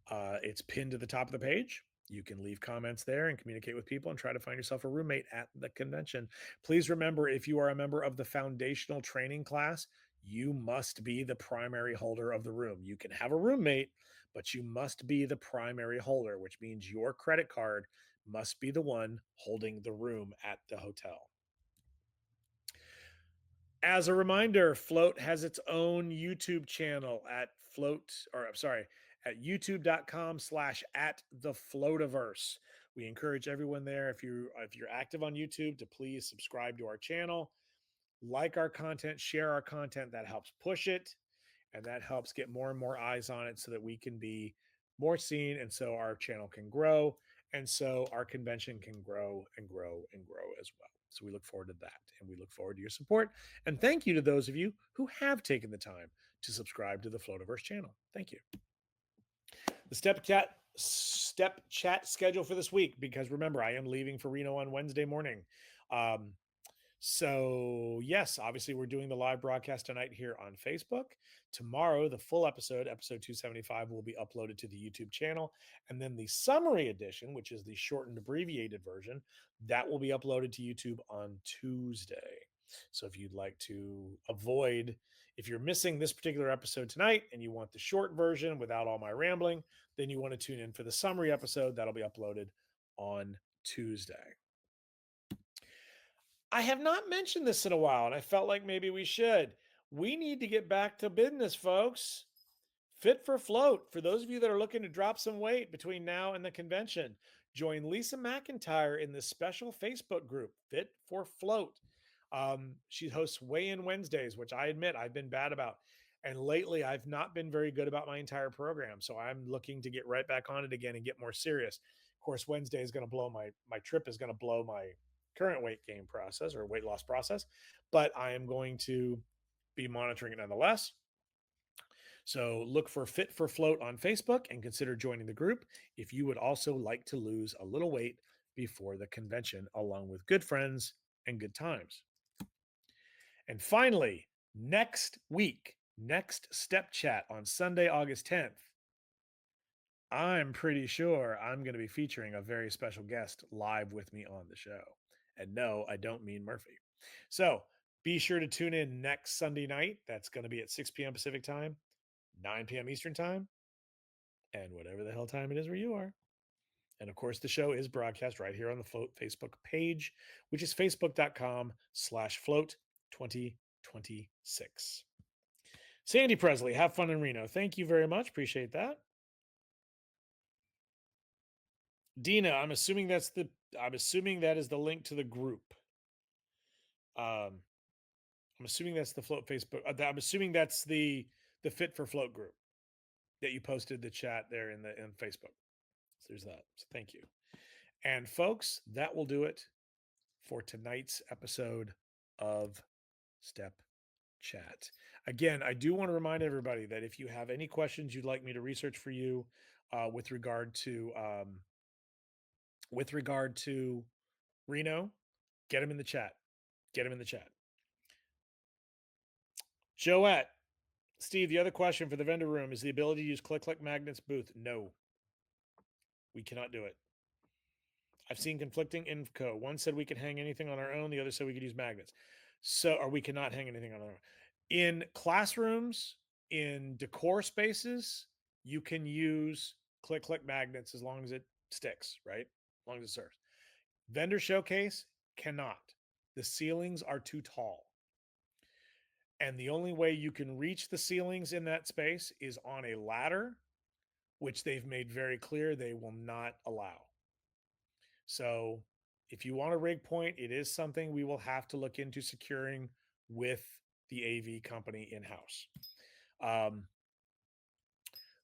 It's pinned to the top of the page. You can leave comments there and communicate with people and try to find yourself a roommate at the convention. Please remember, if you are a member of the foundational training class, you must be the primary holder of the room. You can have a roommate, but you must be the primary holder, which means your credit card must be the one holding the room at the hotel. As a reminder, Float has its own YouTube channel at youtube.com/@thefloativerse. We encourage everyone there, if you're active on YouTube, to please subscribe to our channel, like our content, share our content. That helps push it, and that helps get more and more eyes on it so that we can be more seen, and so our channel can grow, and so our convention can grow and grow and grow as well. So we look forward to that, and we look forward to your support. And thank you to those of you who have taken the time to subscribe to the Floativerse channel. Thank you. The step chat schedule for this week, because remember, I am leaving for Reno on Wednesday morning. So, yes, obviously, we're doing the live broadcast tonight here on Facebook. Tomorrow, the full episode 275, will be uploaded to the YouTube channel. And then the summary edition, which is the shortened, abbreviated version, that will be uploaded to YouTube on Tuesday. So, if you'd like to avoid, if you're missing this particular episode tonight and you want the short version without all my rambling, then you want to tune in for the summary episode that'll be uploaded on Tuesday. I have not mentioned this in a while, and I felt like maybe we should. We need to get back to business, folks. Fit for Float. For those of you that are looking to drop some weight between now and the convention, join Lisa McIntyre in this special Facebook group, Fit for Float. She hosts Weigh In Wednesdays, which I admit I've been bad about. And lately, I've not been very good about my entire program. So I'm looking to get right back on it again and get more serious. Of course, Wednesday is going to blow my trip is going to blow my current weight gain process or weight loss process, but I am going to be monitoring it nonetheless. So look for Fit for Float on Facebook and consider joining the group if you would also like to lose a little weight before the convention, along with good friends and good times. And finally, next week, next step chat on Sunday, August 10th, I'm pretty sure I'm going to be featuring a very special guest live with me on the show. And no, I don't mean Murphy. So Be sure to tune in next Sunday night. That's going to be at 6 p.m. Pacific time, 9 p.m. Eastern time, and whatever the hell time it is where you are. And of course, the show is broadcast right here on the Float Facebook page, which is facebook.com/float 2026. Sandy Presley, have fun in Reno. Thank you very much. Appreciate that. Dina, I'm assuming that is the link to the group. I'm assuming that's the Float Facebook. I'm assuming that's the Fit for Float group that you posted the chat there in Facebook. So there's that. So thank you. And folks, that will do it for tonight's episode of Step Chat. Again, I do want to remind everybody that if you have any questions you'd like me to research for you with regard to Reno, get them in the chat. Get them in the chat. Joette, Steve, the other question for the vendor room is the ability to use click magnets booth. No, we cannot do it. I've seen conflicting info. One said we could hang anything on our own. The other said we could use magnets. So, or we cannot hang anything on our own. In classrooms, in decor spaces, you can use click magnets as long as it sticks, right? As long as it serves. Vendor showcase cannot. The ceilings are too tall. And the only way you can reach the ceilings in that space is on a ladder, which they've made very clear they will not allow. So if you want a rig point, it is something we will have to look into securing with the AV company in-house.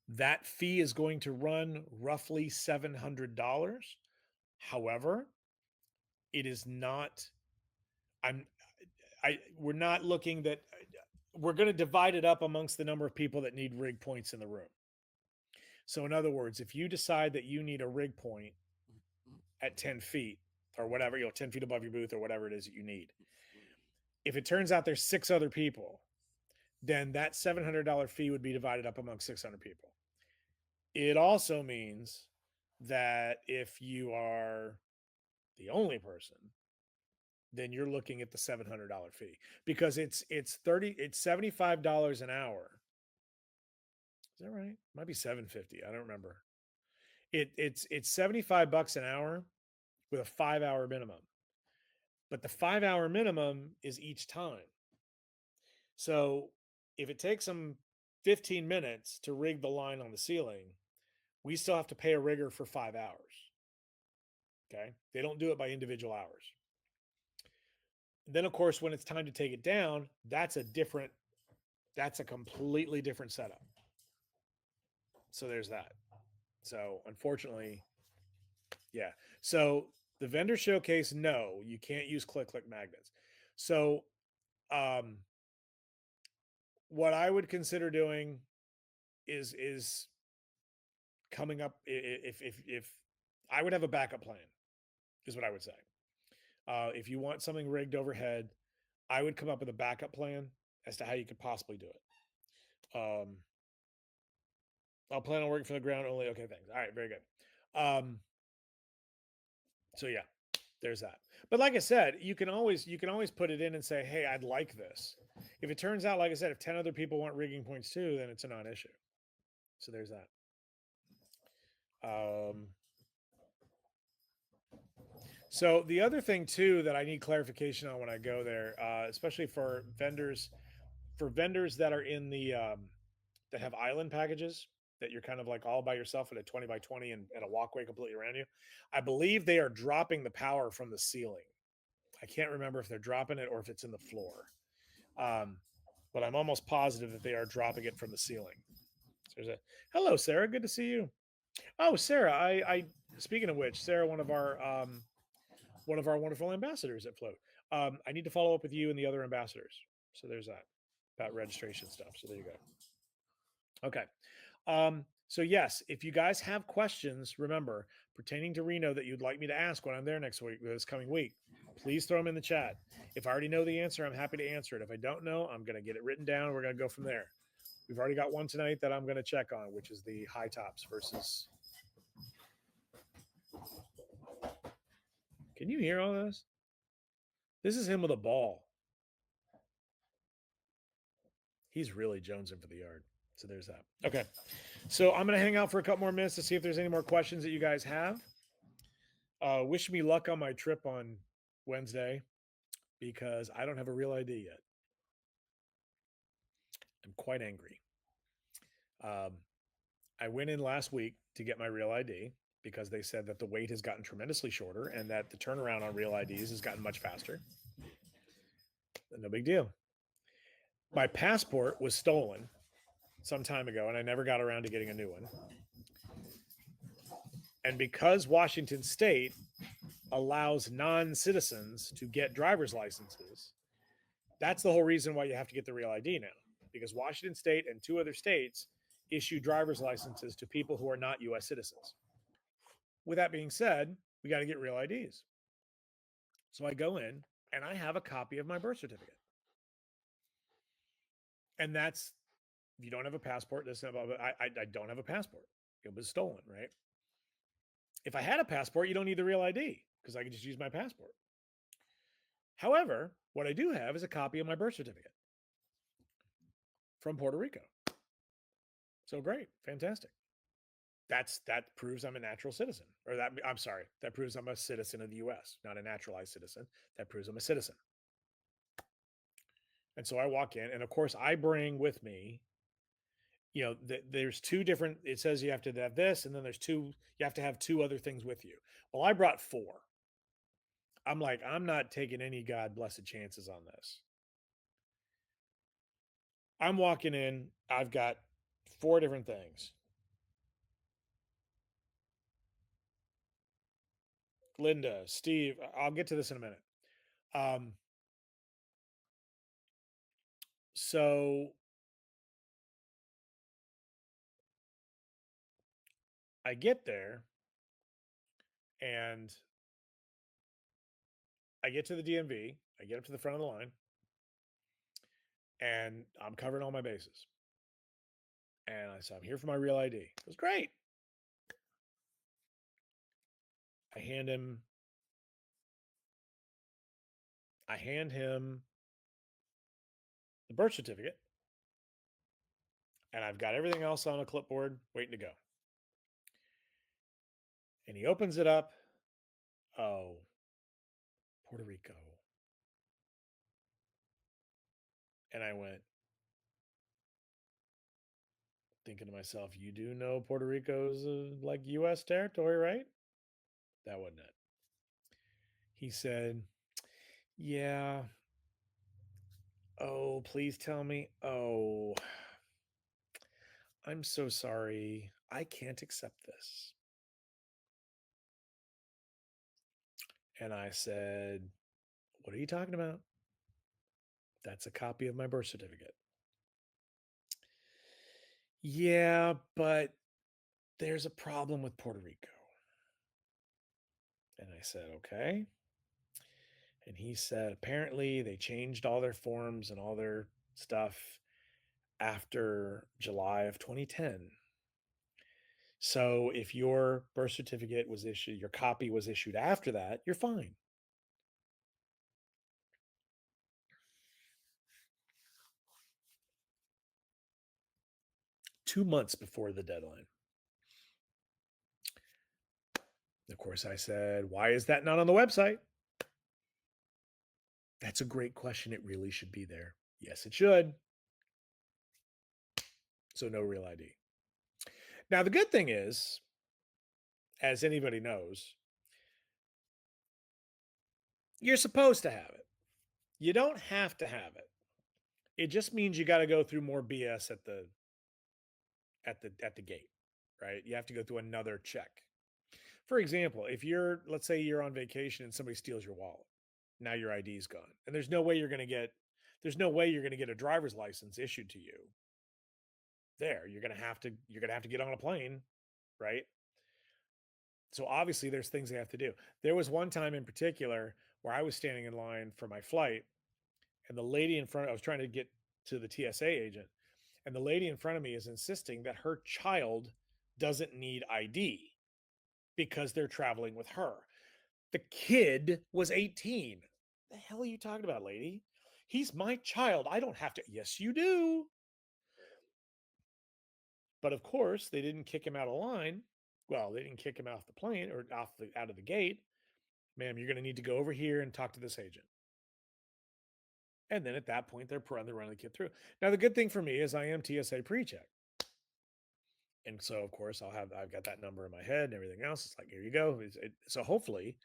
That fee is going to run roughly $700. However, it is not, we're not looking that, we're going to divide it up amongst the number of people that need rig points in the room. So in other words, if you decide that you need a rig point at 10 feet or whatever, 10 feet above your booth or whatever it is that you need, if it turns out there's 6 other people, then that $700 fee would be divided up among 600 people. It also means that if you are the only person, then you're looking at the $700 fee because it's $75 an hour. Is that right? Might be $750. I don't remember. It's $75 an hour with a 5-hour minimum. But the 5-hour minimum is each time. So if it takes them 15 minutes to rig the line on the ceiling, we still have to pay a rigger for 5 hours. Okay. They don't do it by individual hours. And then of course, when it's time to take it down, that's a completely different setup. So there's that. So unfortunately, yeah. So the vendor showcase, no, you can't use click magnets. So what I would consider doing is coming up, if I would have a backup plan, is what I would say. If you want something rigged overhead, I would come up with a backup plan as to how you could possibly do it. I'll plan on working from the ground only. Okay, thanks. All right, very good. So yeah, there's that. But like I said, you can always put it in and say, hey, I'd like this. If it turns out, like I said, if 10 other people want rigging points too, then it's a non-issue. So there's that. So the other thing too that I need clarification on when I go there, especially for vendors that are in the that have island packages that you're kind of like all by yourself at a 20 by 20 and a walkway completely around you. I believe they are dropping the power from the ceiling. I can't remember if they're dropping it or if it's in the floor. But I'm almost positive that they are dropping it from the ceiling. So there's hello, Sarah. Good to see you. Oh, Sarah, I speaking of which, Sarah, one of our wonderful ambassadors at Float. I need to follow up with you and the other ambassadors. So there's that about registration stuff. So there you go. Okay. So yes, if you guys have questions, remember, pertaining to Reno that you'd like me to ask when I'm there next week, this coming week, please throw them in the chat. If I already know the answer, I'm happy to answer it. If I don't know, I'm going to get it written down. We're going to go from there. We've already got one tonight that I'm going to check on, which is the high tops versus. Can you hear all this? This is him with a ball. He's really jonesing for the yard. So there's that. Okay. So I'm going to hang out for a couple more minutes to see if there's any more questions that you guys have. Wish me luck on my trip on Wednesday because I don't have a real ID yet. I'm quite angry. Um, I went in last week to get my real ID because they said that the wait has gotten tremendously shorter and that the turnaround on real IDs has gotten much faster. No big deal. My passport was stolen some time ago and I never got around to getting a new one. And because Washington State allows non-citizens to get driver's licenses, that's the whole reason why you have to get the real ID now, because Washington State and 2 other states issue driver's licenses to people who are not US citizens. With that being said, we got to get real IDs. So I go in and I have a copy of my birth certificate. And that's, if you don't have a passport, I don't have a passport. It was stolen, right? If I had a passport, you don't need the real ID because I could just use my passport. However, what I do have is a copy of my birth certificate from Puerto Rico. So great, fantastic. That proves I'm a natural citizen, or that proves I'm a citizen of the U.S., not a naturalized citizen. That proves I'm a citizen. And so I walk in, and of course I bring with me, there's 2 different. It says you have to have this, and then there's 2. You have to have 2 other things with you. Well, I brought 4. I'm like, I'm not taking any God blessed chances on this. I'm walking in. I've got 4 different things. Linda, Steve, I'll get to this in a minute. So I get there and I get to the DMV. I get up to the front of the line and I'm covering all my bases. And I said, I'm here for my real ID. It was great. I hand him the birth certificate. And I've got everything else on a clipboard waiting to go. And he opens it up. Oh, Puerto Rico. And I went, thinking to myself, you do know Puerto Rico's like U.S. territory, right? That wasn't it. He said, yeah. Oh, please tell me. Oh, I'm so sorry. I can't accept this. And I said, what are you talking about? That's a copy of my birth certificate. Yeah, but there's a problem with Puerto Rico. And I said, okay. And he said, apparently they changed all their forms and all their stuff after July of 2010. So if your birth certificate was issued, your copy was issued after that, you're fine. Two months before the deadline. Of course, I said, why is that not on the website? That's a great question. It really should be there. Yes, it should. So no real ID. Now, the good thing is, as anybody knows, you're supposed to have it. You don't have to have it. It just means you got to go through more BS at the gate, right? You have to go through another check. For example, if let's say you're on vacation and somebody steals your wallet, now your ID is gone, and there's no way you're going to get a driver's license issued to you. You're going to have to get on a plane, right? So obviously there's things they have to do. There was one time in particular where I was standing in line for my flight and the lady in front, I was trying to get to the TSA agent, and the lady in front of me is insisting that her child doesn't need ID because they're traveling with her. The kid was 18. The hell are you talking about, lady? He's my child. I don't have to. Yes, you do. But of course, they didn't kick him out of line. Well, they didn't kick him off the plane or out of the gate. Ma'am, you're going to need to go over here and talk to this agent. And then at that point, they're running the kid through. Now, the good thing for me is I am TSA pre-check, and so of course I've got that number in my head and everything else. It's like here you go. So hopefully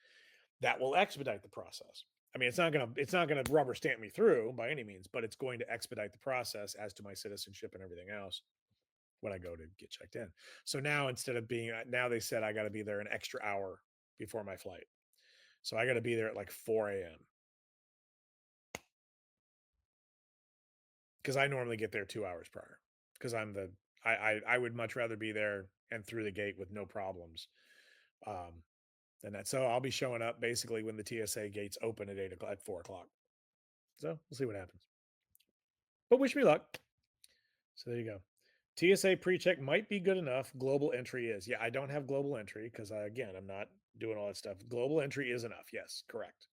that will expedite the process. I mean, it's not gonna rubber stamp me through by any means, but it's going to expedite the process as to my citizenship and everything else when I go to get checked in. So now instead of being now they said I got to be there an extra hour before my flight, so I got to be there at like 4 a.m. because I normally get there 2 hours prior because I would much rather be there and through the gate with no problems um, than that. So I'll be showing up basically when the TSA gates open at 8 o'clock, at 4 o'clock. So we'll see what happens. But wish me luck. So there you go. TSA pre-check might be good enough. Global entry is. Yeah, I don't have global entry because again, I'm not doing all that stuff. Global entry is enough. Yes, correct.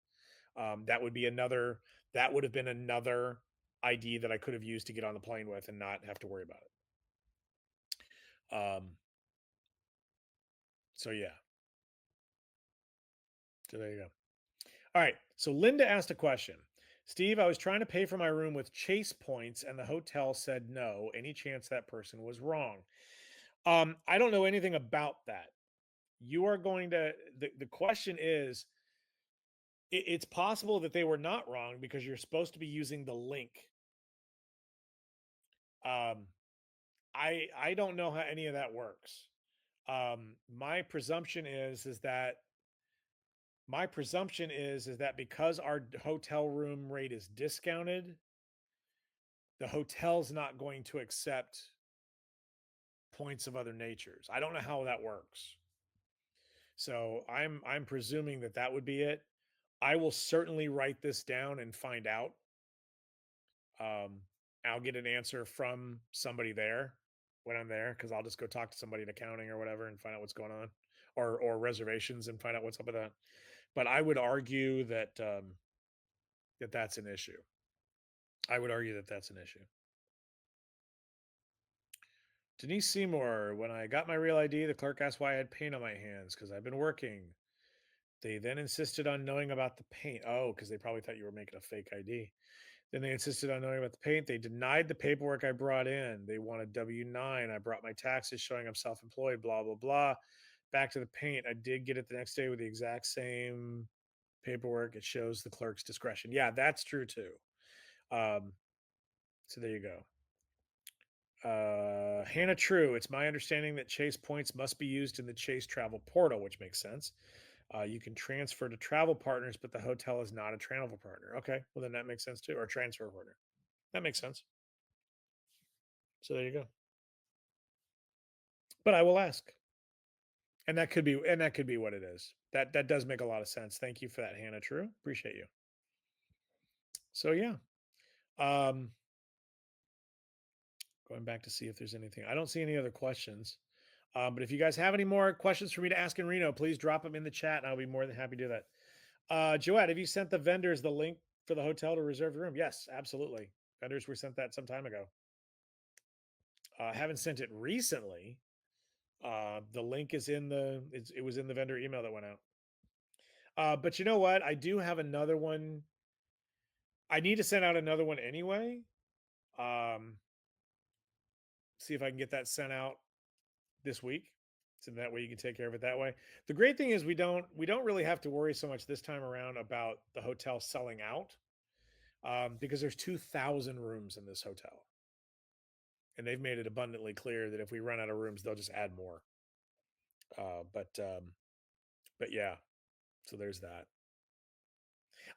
That would be another. That would have been another ID that I could have used to get on the plane with and not have to worry about it. So yeah. So there you go. All right. So Linda asked a question. Steve, I was trying to pay for my room with Chase points and the hotel said no. Any chance that person was wrong? I don't know anything about that. You are going to the question is it's possible that they were not wrong because you're supposed to be using the link. Um, I don't know how any of that works. My presumption is that because our hotel room rate is discounted, the hotel's not going to accept points of other natures. I don't know how that works. So I'm presuming that that would be it. I will certainly write this down and find out. Um, I'll get an answer from somebody there when I'm there because I'll just go talk to somebody in accounting or whatever and find out what's going on, or reservations and find out what's up with that. But I would argue that that's an issue. I would argue that that's an issue. Denise Seymour, when I got my real ID, the clerk asked why I had paint on my hands because I've been working. They then insisted on knowing about the paint. Oh, because they probably thought you were making a fake ID. Then they insisted on knowing about the paint. They denied the paperwork I brought in. They wanted W-9. I brought my taxes showing I'm self employed, blah, blah, blah. Back to the paint. I did get it the next day with the exact same paperwork. It shows the clerk's discretion. Yeah, that's true too. So there you go. Hannah True. It's my understanding that Chase points must be used in the Chase travel portal, which makes sense. You can transfer to travel partners, but the hotel is not a travel partner. Okay, well then that makes sense too, or transfer partner. That makes sense. So there you go. But I will ask, and that could be what it is. That does make a lot of sense. Thank you for that, Hannah. True, appreciate you. So yeah, um, going back to see if there's anything. I don't see any other questions. But if you guys have any more questions for me to ask in Reno, please drop them in the chat, and I'll be more than happy to do that. Joette, have you sent the vendors the link for the hotel to reserve the room? Yes, absolutely. Vendors were sent that some time ago. Haven't sent it recently. The link is it was in the vendor email that went out. But you know what? I do have another one. I need to send out another one anyway. Um, See if I can get that sent out this week. So that way you can take care of it that way. The great thing is we don't really have to worry so much this time around about the hotel selling out because there's 2,000 rooms in this hotel, and they've made it abundantly clear that if we run out of rooms, they'll just add more. Uh, but um, but yeah, so there's that.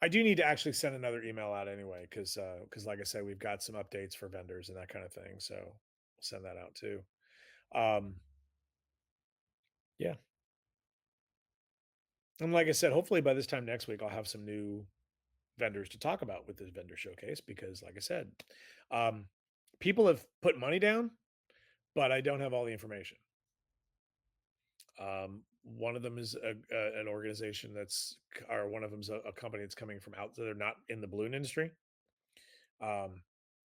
I do need to actually send another email out anyway because like I said, we've got some updates for vendors and that kind of thing. So I'll send that out too. Um, yeah, and like I said, hopefully by this time next week, I'll have some new vendors to talk about with this vendor showcase because, like I said, um, people have put money down, but I don't have all the information. One of them is an organization or one of them's a company that's coming from out. They're not in the balloon industry.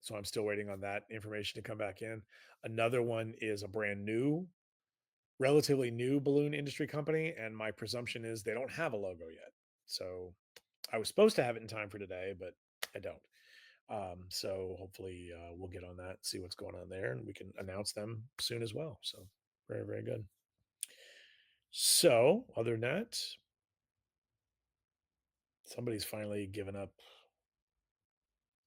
So I'm still waiting on that information to come back in. Another one is a brand new, relatively new balloon industry company, and my presumption is they don't have a logo yet. So I was supposed to have it in time for today, but I don't. So hopefully we'll get on that, see what's going on there, and we can announce them soon as well. So very, very good. So other than that, somebody's finally given up.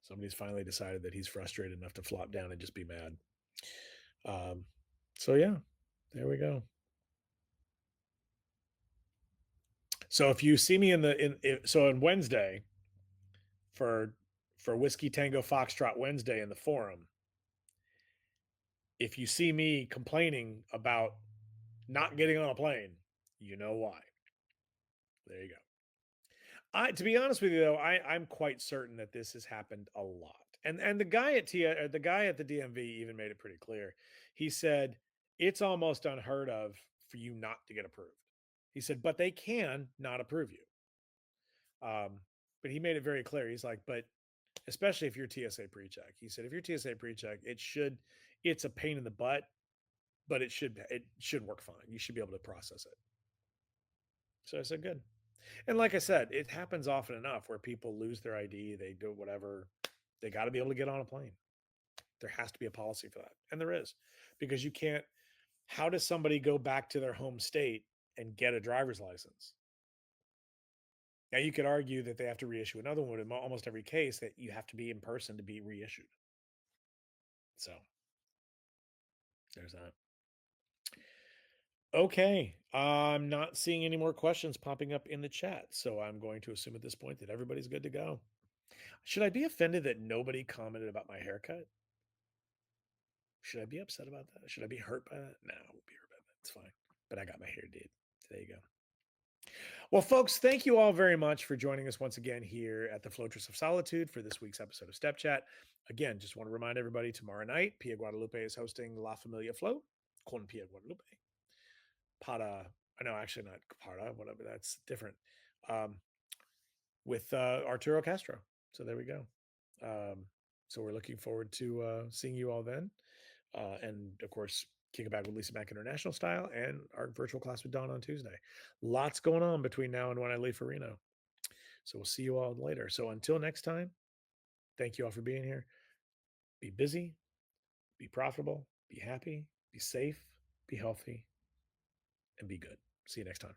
Somebody's finally decided that he's frustrated enough to flop down and just be mad. Um, so yeah, there we go. So if you see me so on Wednesday for Whiskey Tango Foxtrot Wednesday in the forum, if you see me complaining about not getting on a plane, you know why. There you go. To be honest with you though, I'm quite certain that this has happened a lot. And the guy at the DMV even made it pretty clear. He said it's almost unheard of for you not to get approved. He said, but they can not approve you. But he made it very clear. He's like, but especially if you're TSA pre-check. He said, if you're TSA pre-check, it's a pain in the butt, but it should work fine. You should be able to process it. So I said, good. And like I said, it happens often enough where people lose their ID, they do whatever. They got to be able to get on a plane. There has to be a policy for that. And there is, because you can't. How does somebody go back to their home state and get a driver's license? Now, you could argue that they have to reissue another one in almost every case, that you have to be in person to be reissued. So there's that. Okay. I'm not seeing any more questions popping up in the chat. So I'm going to assume at this point that everybody's good to go. Should I be offended that nobody commented about my haircut? Should I be upset about that? Should I be hurt by that? No, I won't be hurt by that. It's fine. But I got my hair did. There you go. Well, folks, thank you all very much for joining us once again here at the Floatress of Solitude for this week's episode of Step Chat. Again, just want to remind everybody tomorrow night, Pia Guadalupe is hosting La Familia Float con Pia Guadalupe. Para, no, actually not Para, whatever, that's different. With Arturo Castro. So there we go. So we're looking forward to seeing you all then. And of course, kick it back with Lisa Mack International Style and our virtual class with Dawn on Tuesday. Lots going on between now and when I leave for Reno. So we'll see you all later. So until next time, thank you all for being here. Be busy, be profitable, be happy, be safe, be healthy, and be good. See you next time.